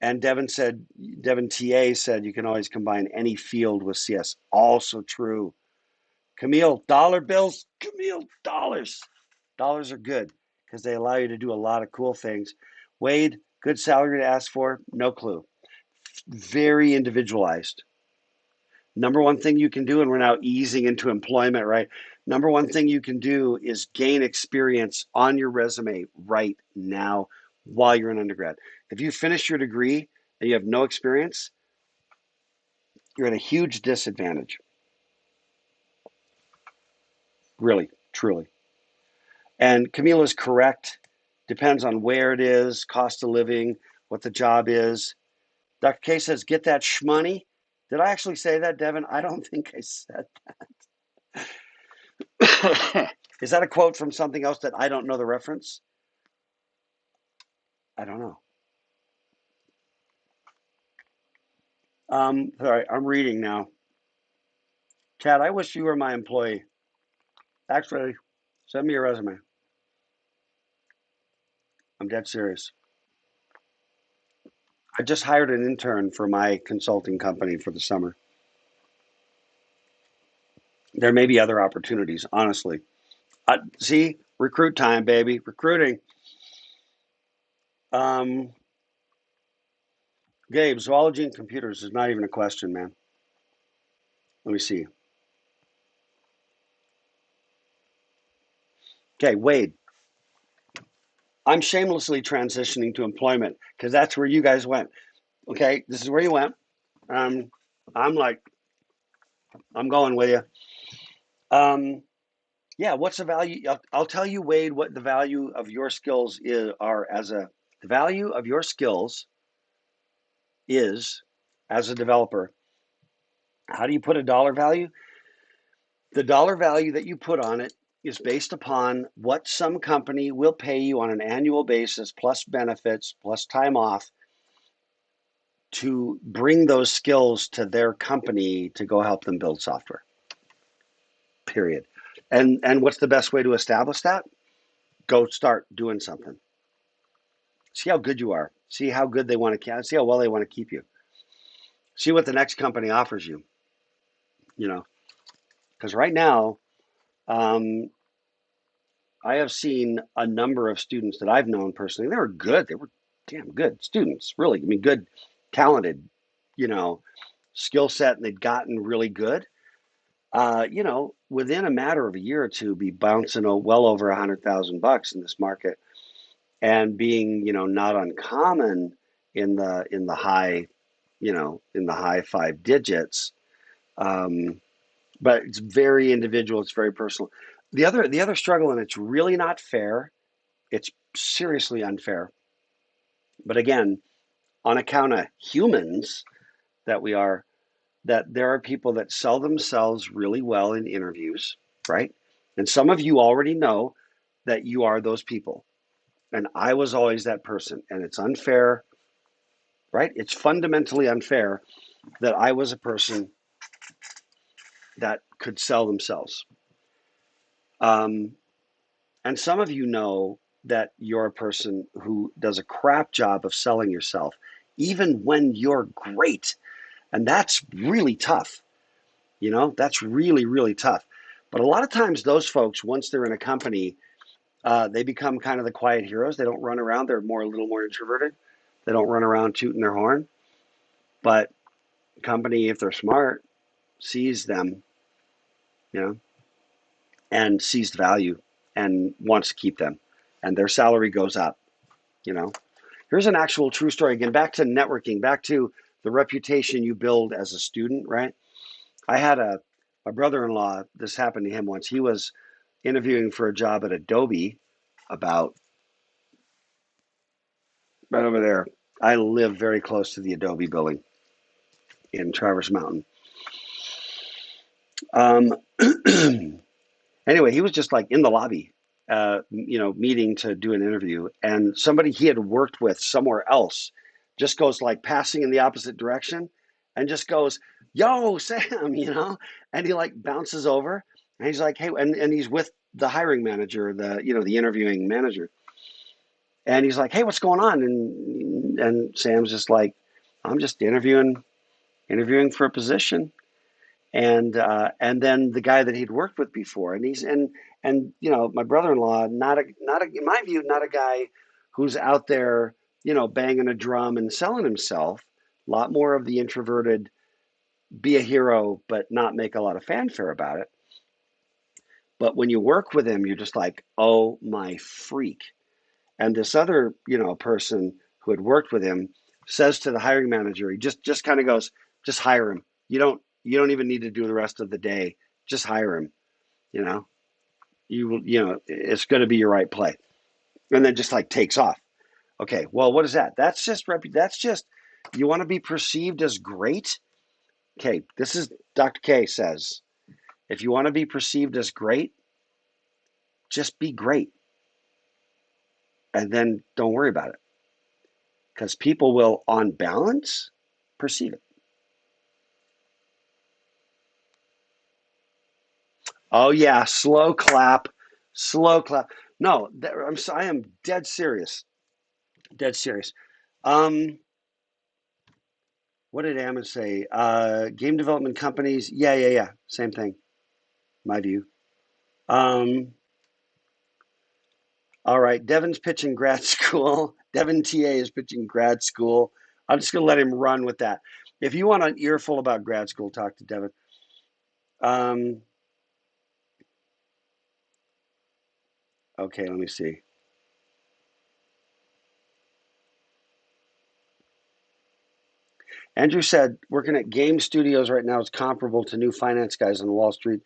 And Devin TA said you can always combine any field with CS. Also true. Camille, dollar bills. Camille, dollars. Dollars are good because they allow you to do a lot of cool things. Wade, good salary to ask for? No clue. Very individualized. Number one thing you can do, and we're now easing into employment, right? Number one thing you can do is gain experience on your resume right now while you're an undergrad. If you finish your degree and you have no experience, you're at a huge disadvantage. Really, truly. And Camila is correct. Depends on where it is, cost of living, what the job is. Dr. K says, get that shmoney. Did I actually say that, Devin? I don't think I said that. Is that a quote from something else that I don't know the reference? I don't know. Sorry, I'm reading now. Chad, I wish you were my employee. Actually, send me your resume. I'm dead serious. I just hired an intern for my consulting company for the summer. There may be other opportunities, honestly. See, recruit time, baby. Recruiting. Um, Gabe, zoology and computers is not even a question, man. Let me see. Okay, Wade, I'm shamelessly transitioning to employment because that's where you guys went. Okay, this is where you went. Um, I'm like, I'm going with you. Um, yeah, what's the value? I'll tell you, Wade, what the value of your skills are as a the value of your skills is as a developer. How do you put a dollar value? The dollar value that you put on it is based upon what some company will pay you on an annual basis, plus benefits, plus time off, to bring those skills to their company to go help them build software. Period. And what's the best way to establish that? Go start doing something. See how good you are. See how good they want to. See how well they want to keep you. See what the next company offers you. You know, because right now, um, I have seen a number of students that I've known personally. They were good. They were damn good students. Really, I mean, good, talented. You know, skill set, and they'd gotten really good. Within a matter of a year or two, be bouncing well over $100,000 in this market, and being, not uncommon in the high, in the high five digits. Um, but it's very individual. It's very personal. The other struggle, and it's really not fair. It's seriously unfair. But again, on account of humans that we are, that there are people that sell themselves really well in interviews, right? And some of you already know that you are those people. And I was always that person. And it's unfair, right? It's fundamentally unfair that I was a person that could sell themselves. Um, and some of you know that you're a person who does a crap job of selling yourself, even when you're great. And that's really tough. That's really, really tough. But a lot of times, those folks, once they're in a company, they become kind of the quiet heroes. They don't run around. They're a little more introverted. They don't run around tooting their horn. But the company, if they're smart, sees them, you know, and sees the value and wants to keep them, and their salary goes up. You know, here's an actual true story. Again, back to networking, back to the reputation you build as a student, right? I had a brother-in-law. This happened to him once. He was interviewing for a job at Adobe about right over there. I live very close to the Adobe building in Traverse Mountain. Um, anyway, he was just like in the lobby, meeting to do an interview, and somebody he had worked with somewhere else just goes like passing in the opposite direction, and just goes, "Yo, Sam," and he like bounces over, and he's like, "Hey," and he's with the hiring manager, the interviewing manager, And he's like, "Hey, what's going on?" And Sam's just like, "I'm just interviewing for a position." And then the guy that he'd worked with before, and my brother-in-law, not a in my view, not a guy who's out there, banging a drum and selling himself. A lot more of the introverted, be a hero, but not make a lot of fanfare about it. But when you work with him, you're just like, oh my freak. And this other, person who had worked with him says to the hiring manager, he just kind of goes, just hire him. You don't even need to do the rest of the day. Just hire him. You know, it's going to be your right play. And then just like takes off. Okay, well, what is that? That's just you want to be perceived as great. Okay, this is Dr. K says, if you want to be perceived as great, just be great, and then don't worry about it, because people will, on balance, perceive it. Oh yeah, slow clap, slow clap. No, I am dead serious, dead serious. Um, what did Ammon say? Game development companies. Yeah, yeah, yeah. Same thing. My view. Um, all right. Devin's pitching grad school. Devin TA is pitching grad school. I'm just gonna let him run with that. If you want an earful about grad school, talk to Devin. Um, okay, let me see. Andrew said working at game studios right now is comparable to new finance guys on Wall Street,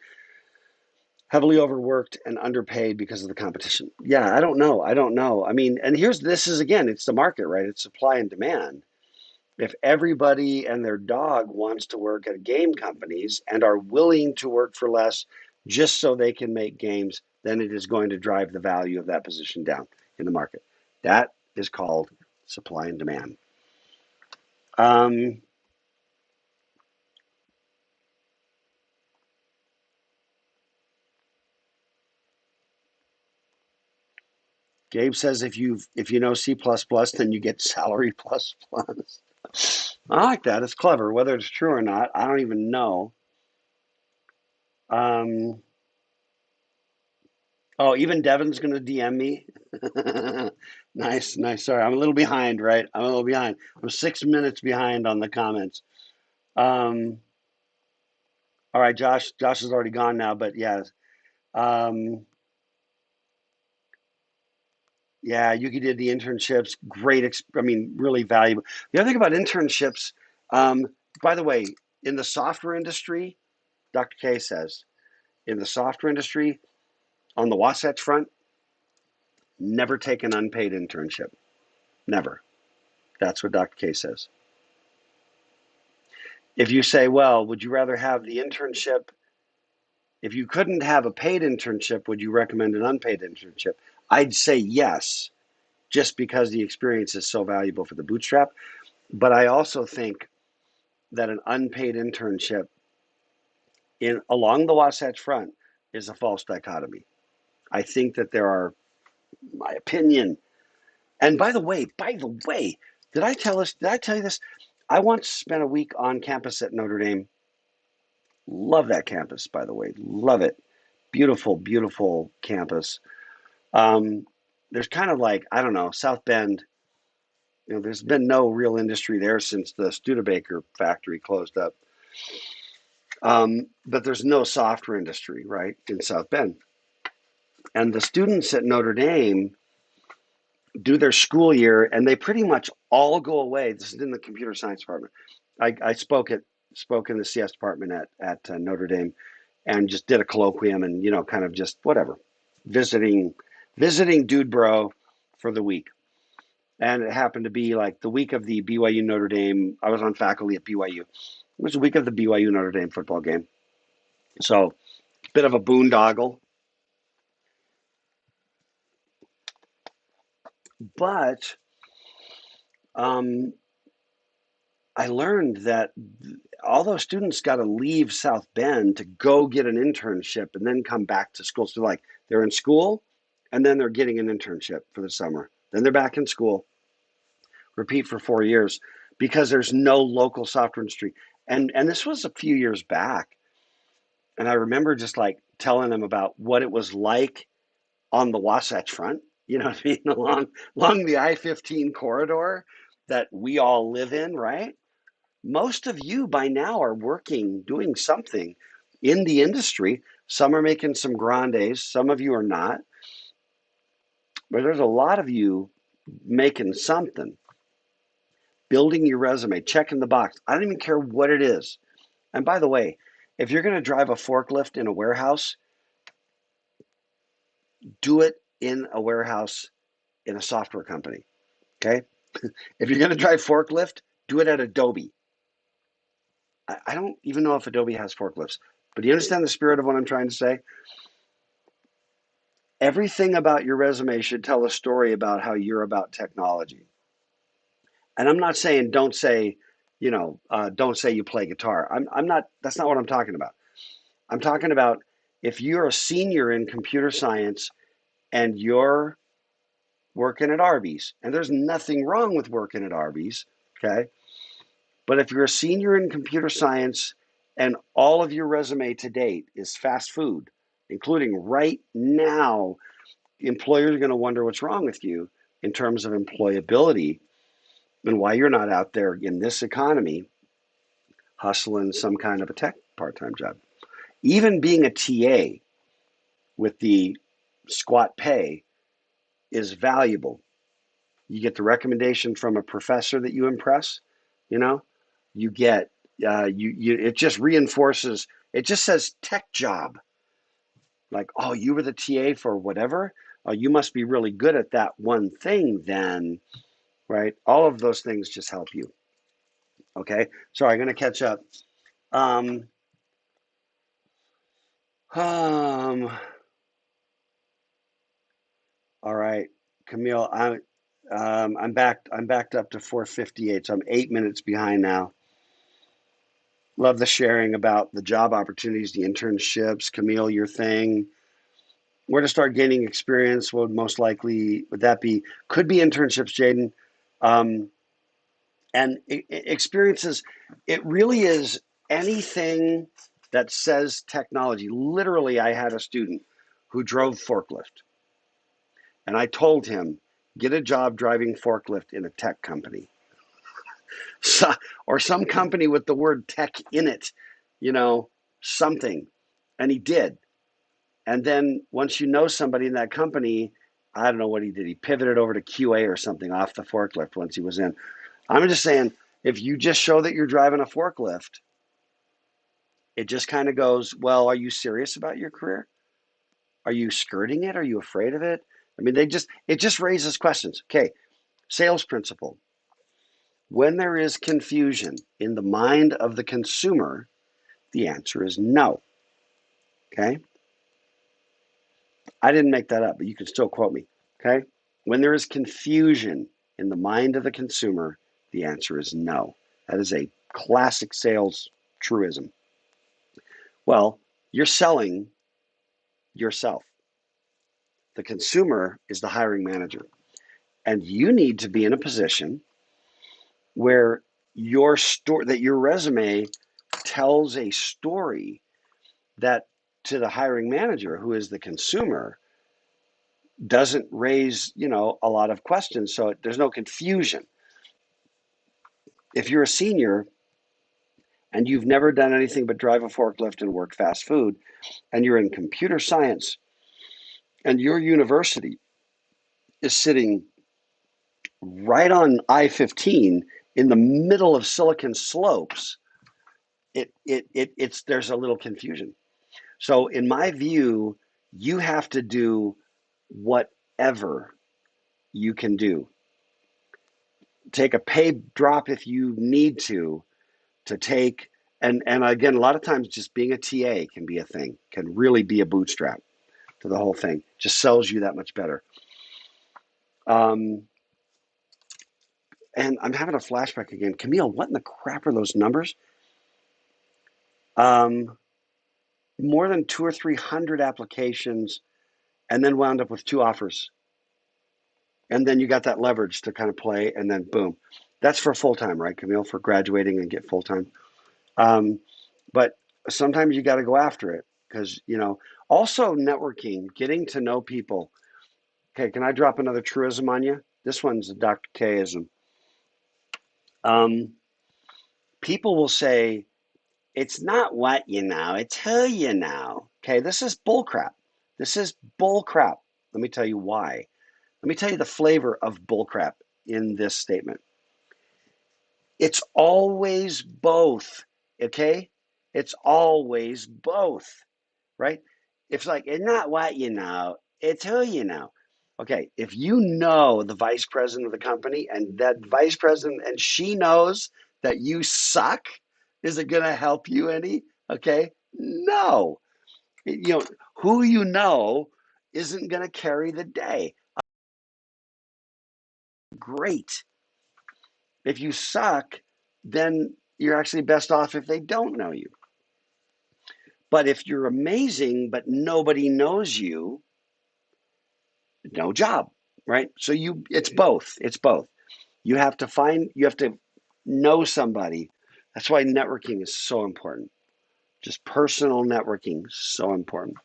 heavily overworked and underpaid because of the competition. Yeah, I don't know. I don't know. I mean, and this is again, it's the market, right? It's supply and demand. If everybody and their dog wants to work at game companies and are willing to work for less just so they can make games, then it is going to drive the value of that position down in the market. That is called supply and demand. Um, Gabe says if you know C++, then you get salary plus plus. I like that. It's clever. Whether it's true or not, I don't even know. Um, oh, even Devin's going to DM me. Nice, nice. Sorry, I'm a little behind, right? I'm a little behind. I'm 6 minutes behind on the comments. Um, all right, Josh. Josh is already gone now, but yeah. Um, yeah, Yuki did the internships. Great. I mean, really valuable. The other thing about internships, um, by the way, in the software industry, Dr. K says, in the software industry, on the Wasatch front, never take an unpaid internship. Never. That's what Dr. K says. If you say, well, would you rather have the internship? If you couldn't have a paid internship, would you recommend an unpaid internship? I'd say yes, just because the experience is so valuable for the bootstrap. But I also think that an unpaid internship in along the Wasatch Front is a false dichotomy. I think that there are, my opinion. And by the way, did I tell us? Did I tell you this? I once spent a week on campus at Notre Dame. Love that campus, by the way. Love it. Beautiful, beautiful campus. Um, there's kind of like, I don't know, South Bend. There's been no real industry there since the Studebaker factory closed up. But there's no software industry, right, in South Bend. And the students at Notre Dame do their school year, and they pretty much all go away. This is in the computer science department. I spoke in the CS department at Notre Dame, and just did a colloquium, and kind of just whatever, visiting visiting dude bro for the week. And it happened to be like the week of the BYU Notre Dame. I was on faculty at BYU. It was the week of the BYU Notre Dame football game. So, bit of a boondoggle. But um, I learned that all those students got to leave South Bend to go get an internship and then come back to school. So, like, they're in school and then they're getting an internship for the summer. Then they're back in school, repeat for 4 years because there's no local software industry. And this was a few years back. And I remember just like telling them about what it was like on the Wasatch Front, you know what I mean, along the I-15 corridor that we all live in, right? Most of you by now are working, doing something in the industry. Some are making some grandes, some of you are not, but there's a lot of you making something, building your resume, checking the box. I don't even care what it is. And by the way, if you're going to drive a forklift in a warehouse, do it in a warehouse in a software company. Okay. If you're going to drive forklift, do it at Adobe. I don't even know if Adobe has forklifts, but do you understand the spirit of what I'm trying to say? Everything about your resume should tell a story about how you're about technology. And I'm not saying don't say, don't say you play guitar. I'm not. That's not what I'm talking about. I'm talking about if you're a senior in computer science and you're working at Arby's, and there's nothing wrong with working at Arby's, okay? But if you're a senior in computer science and all of your resume to date is fast food, including right now, employers are going to wonder what's wrong with you in terms of employability and why you're not out there in this economy hustling some kind of a tech part-time job. Even being a TA with the squat pay is valuable. You get the recommendation from a professor that you impress, you know, you get it just reinforces, it just says tech job. Like, oh, you were the TA for whatever. Oh, you must be really good at that one thing then, right? All of those things just help you. Okay. Sorry, I'm gonna catch up. Um, um all right, Camille, I'm backed up to 4:58, so I'm 8 minutes behind now. Love the sharing about the job opportunities, the internships. Camille, your thing. Where to start gaining experience would most likely, would that be, could be internships, Jaden. Um, and experiences, it really is anything that says technology. Literally, I had a student who drove forklift, and I told him, get a job driving forklift in a tech company. So, or some company with the word tech in it, you know, something. And he did. And then once you know somebody in that company, I don't know what he did. He pivoted over to QA or something off the forklift once he was in. I'm just saying, if you just show that you're driving a forklift, it just kind of goes, well, are you serious about your career? Are you skirting it? Are you afraid of it? I mean, it just raises questions. Okay, sales principle. When there is confusion in the mind of the consumer, the answer is no. Okay? I didn't make that up, but you can still quote me. Okay? When there is confusion in the mind of the consumer, the answer is no. That is a classic sales truism. Well, you're selling yourself. The consumer is the hiring manager. And you need to be in a position where your resume tells a story that to the hiring manager, who is the consumer, doesn't raise, a lot of questions. So there's no confusion. If you're a senior and you've never done anything but drive a forklift and work fast food, and you're in computer science, and your university is sitting right on I-15 in the middle of Silicon Slopes, it's there's a little confusion. So in my view, you have to do whatever you can do. Take a pay drop if you need to take, and again, a lot of times just being a TA can be a thing, can really be a bootstrap to the whole thing. Just sells you that much better. Um, and I'm having a flashback again. Camille, what in the crap are those numbers? Um, More than two or 300 applications, and then wound up with 2 offers. And then you got that leverage to kind of play, and then boom. That's for full time, right, Camille? For graduating and get full time. Um, but sometimes you got to go after it because, also networking, getting to know people. Okay, can I drop another truism on you? This one's a Dr. K-ism. Um, People will say, it's not what you know, it's who you know. Okay, this is bullcrap. This is bullcrap. Let me tell you why. Let me tell you the flavor of bullcrap in this statement. It's always both. Okay? It's always both, right? It's like, it's not what you know, it's who you know. Okay, if you know the vice president of the company and that vice president and she knows that you suck, is it going to help you any? Okay, no. Who you know isn't going to carry the day. Great. If you suck, then you're actually best off if they don't know you. But if you're amazing, but nobody knows you, no job, right? So it's both. It's both. You have to know somebody. That's why networking is so important. Just personal networking, so important.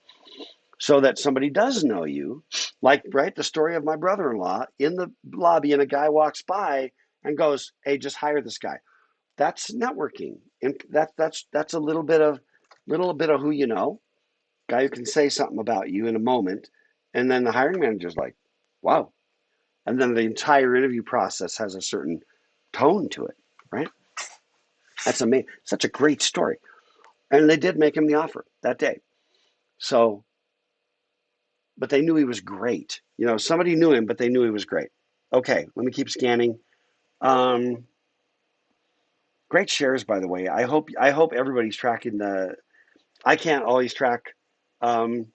So that somebody does know you, like, right, the story of my brother-in-law in the lobby, and a guy walks by and goes, "Hey, just hire this guy." That's networking, and that's a little bit of who you know, guy who can say something about you in a moment, and then the hiring manager's like, "Wow." And then the entire interview process has a certain tone to it, right? That's amazing. Such a great story. And they did make him the offer that day. So, but they knew he was great. Somebody knew him, but they knew he was great. Okay, let me keep scanning. Um, Great shares, by the way. I hope everybody's tracking the. I can't always track um,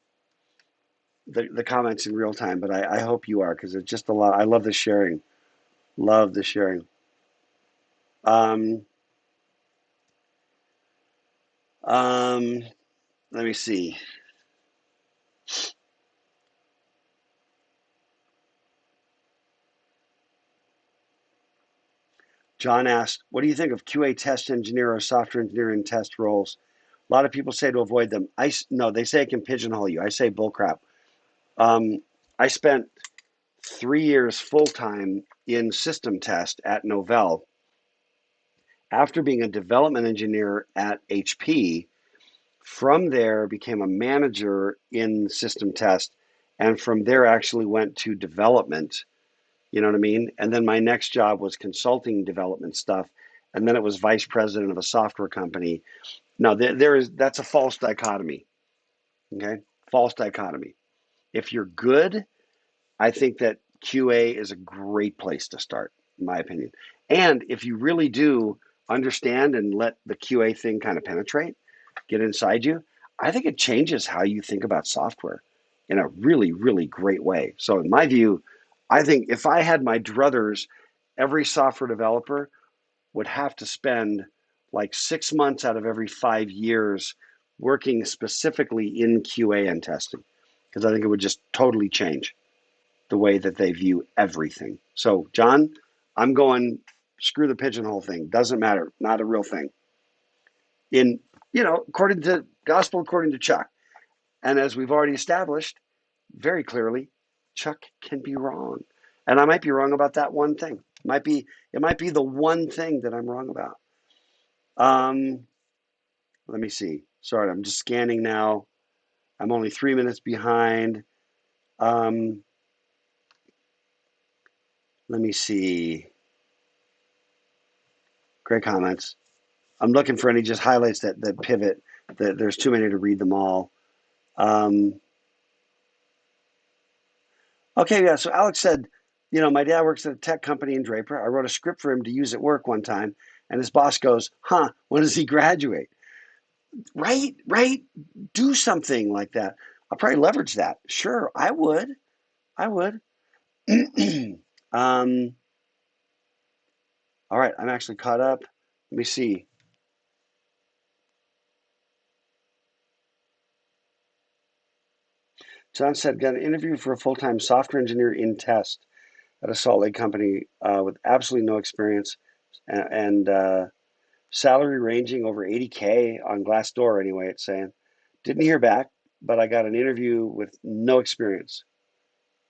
the comments in real time, but I hope you are, because it's just a lot. I love the sharing. Love the sharing. Um, um, Let me see. John asked, "What do you think of QA test engineer or software engineering test roles?" A lot of people say to avoid them. No, they say it can pigeonhole you. I say bullcrap. I spent 3 years full time in system test at Novell. After being a development engineer at HP, from there became a manager in system test, and from there actually went to development. You know what I mean? And then my next job was consulting development stuff, and then it was vice president of a software company. No, that's a false dichotomy. Okay, false dichotomy. If you're good, I think that QA is a great place to start, in my opinion. And if you really do understand and let the QA thing kind of penetrate, get inside you, I think it changes how you think about software in a really, really great way. So, in my view, I think if I had my druthers, every software developer would have to spend like 6 months out of every 5 years working specifically in QA and testing, because I think it would just totally change the way that they view everything. So, John, I'm going screw the pigeonhole thing. Doesn't matter. Not a real thing. According to gospel, according to Chuck. And as we've already established very clearly, Chuck can be wrong. And I might be wrong about that one thing. It might be the one thing that I'm wrong about. Um, Let me see. Sorry, I'm just scanning now. I'm only 3 minutes behind. Um, Let me see. Great comments. I'm looking for any just highlights that pivot. There's too many to read them all. Um, okay, yeah. So Alex said, my dad works at a tech company in Draper. I wrote a script for him to use at work one time, and his boss goes, "Huh? When does he graduate?" Right, right. Do something like that. I'll probably leverage that. Sure, I would. I would. um, all right, I'm actually caught up. Let me see. John said, got an interview for a full-time software engineer in test. at a Salt Lake company with absolutely no experience and salary ranging over 80K on Glassdoor anyway, it's saying. Didn't hear back, but I got an interview with no experience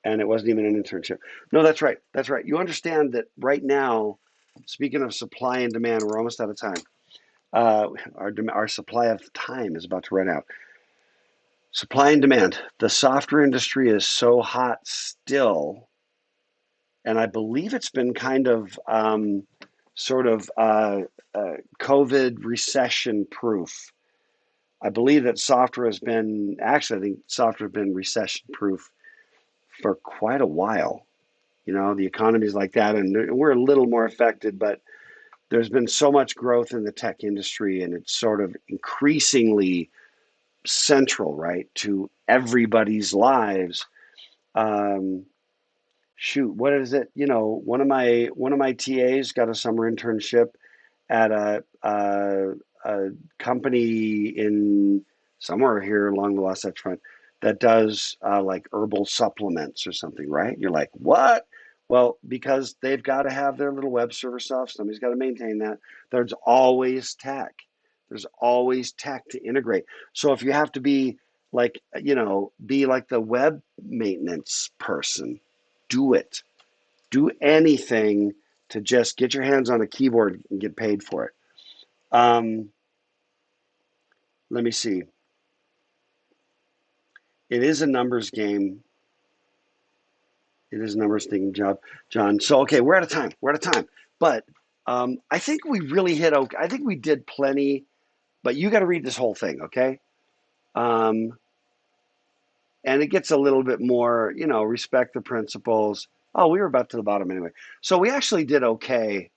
and it wasn't even an internship. No, that's right. That's right. You understand that right now, speaking of supply and demand, we're almost out of time. Our supply of time is about to run out. Supply and demand. The software industry is so hot still, and I believe it's been kind of sort of COVID recession proof. I believe that software has been actually, I think software has been recession proof for quite a while. You know, the economy is like that, and we're a little more affected, but there's been so much growth in the tech industry, and it's sort of increasingly central, right, to everybody's lives. Um, Shoot, what is it? You know, one of my TAs got a summer internship at a company in somewhere here along the Wasatch Front that does like herbal supplements or something, right? You're like, what? Well, because they've got to have their little web server stuff. Somebody's got to maintain that. There's always tech. There's always tech to integrate. So if you have to be like, be like the web maintenance person, do it. Do anything to just get your hands on a keyboard and get paid for it. Um, Let me see. It is a numbers game. It is a numbers thing, job, John. So okay, we're out of time. We're out of time. But I think we really hit. Okay, I think we did plenty. But you got to read this whole thing, okay? Um, and it gets a little bit more. Respect the principles. Oh, we were about to the bottom anyway. So we actually did okay,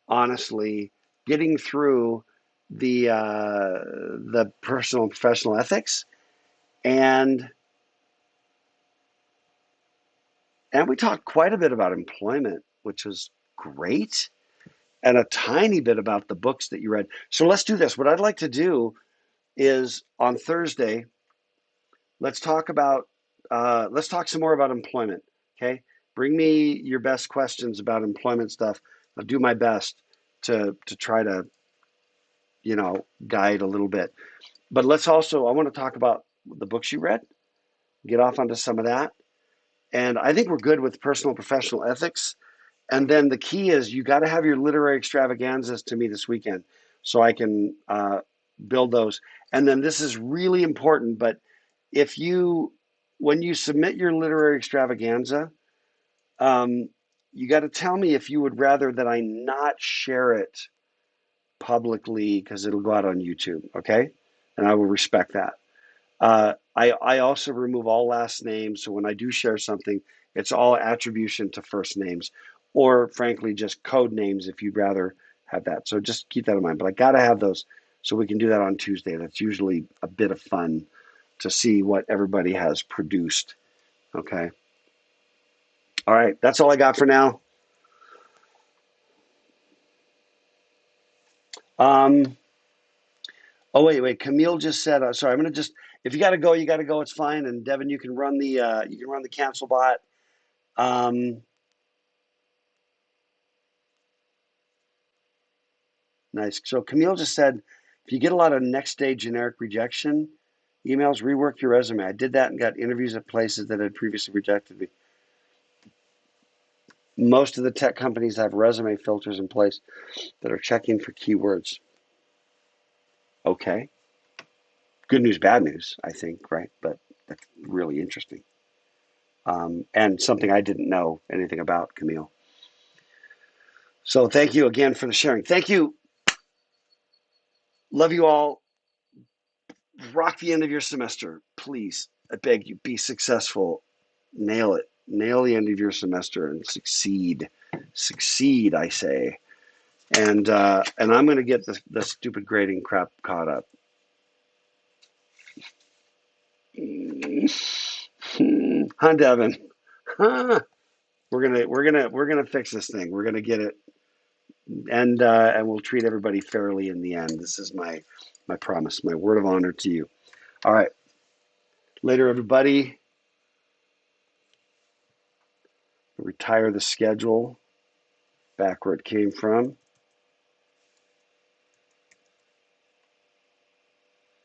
honestly, getting through the personal and professional ethics and And we talked quite a bit about employment, which was great, and a tiny bit about the books that you read. So let's do this. What I'd like to do is on Thursday, let's talk about let's talk some more about employment. Okay, bring me your best questions about employment stuff. I'll do my best to try to guide a little bit. But I want to talk about the books you read. Get off onto some of that, and I think we're good with personal and professional ethics. And then the key is you got to have your literary extravaganzas to me this weekend so I can build those. And then this is really important, but if you, when you submit your literary extravaganza, um, you got to tell me if you would rather that I not share it publicly because it'll go out on YouTube, okay? And I will respect that. I also remove all last names. So when I do share something, it's all attribution to first names, or frankly, just code names if you'd rather have that. So just keep that in mind. But I got to have those so we can do that on Tuesday. That's usually a bit of fun to see what everybody has produced. Okay. All right. That's all I got for now. Um, oh, wait. Camille just said, sorry, I'm going to just, if you got to go, you got to go. It's fine. And Devin, you can run the cancel bot. Um, Nice. So Camille just said, if you get a lot of next day generic rejection emails, rework your resume. I did that and got interviews at places that had previously rejected me. Most of the tech companies have resume filters in place that are checking for keywords. Okay. Good news, bad news, I think, right? But that's really interesting. And something I didn't know anything about, Camille. So thank you again for the sharing. Thank you. Love you all. Rock the end of your semester, please. I beg you, be successful. Nail it. Nail the end of your semester and succeed. Succeed, I say. And I'm going to get the stupid grading crap caught up. Huh, Devin? Huh? We're gonna fix this thing. We're gonna get it, and we'll treat everybody fairly in the end. This is my promise, my word of honor to you. All right. Later, everybody. retire the schedule back where it came from.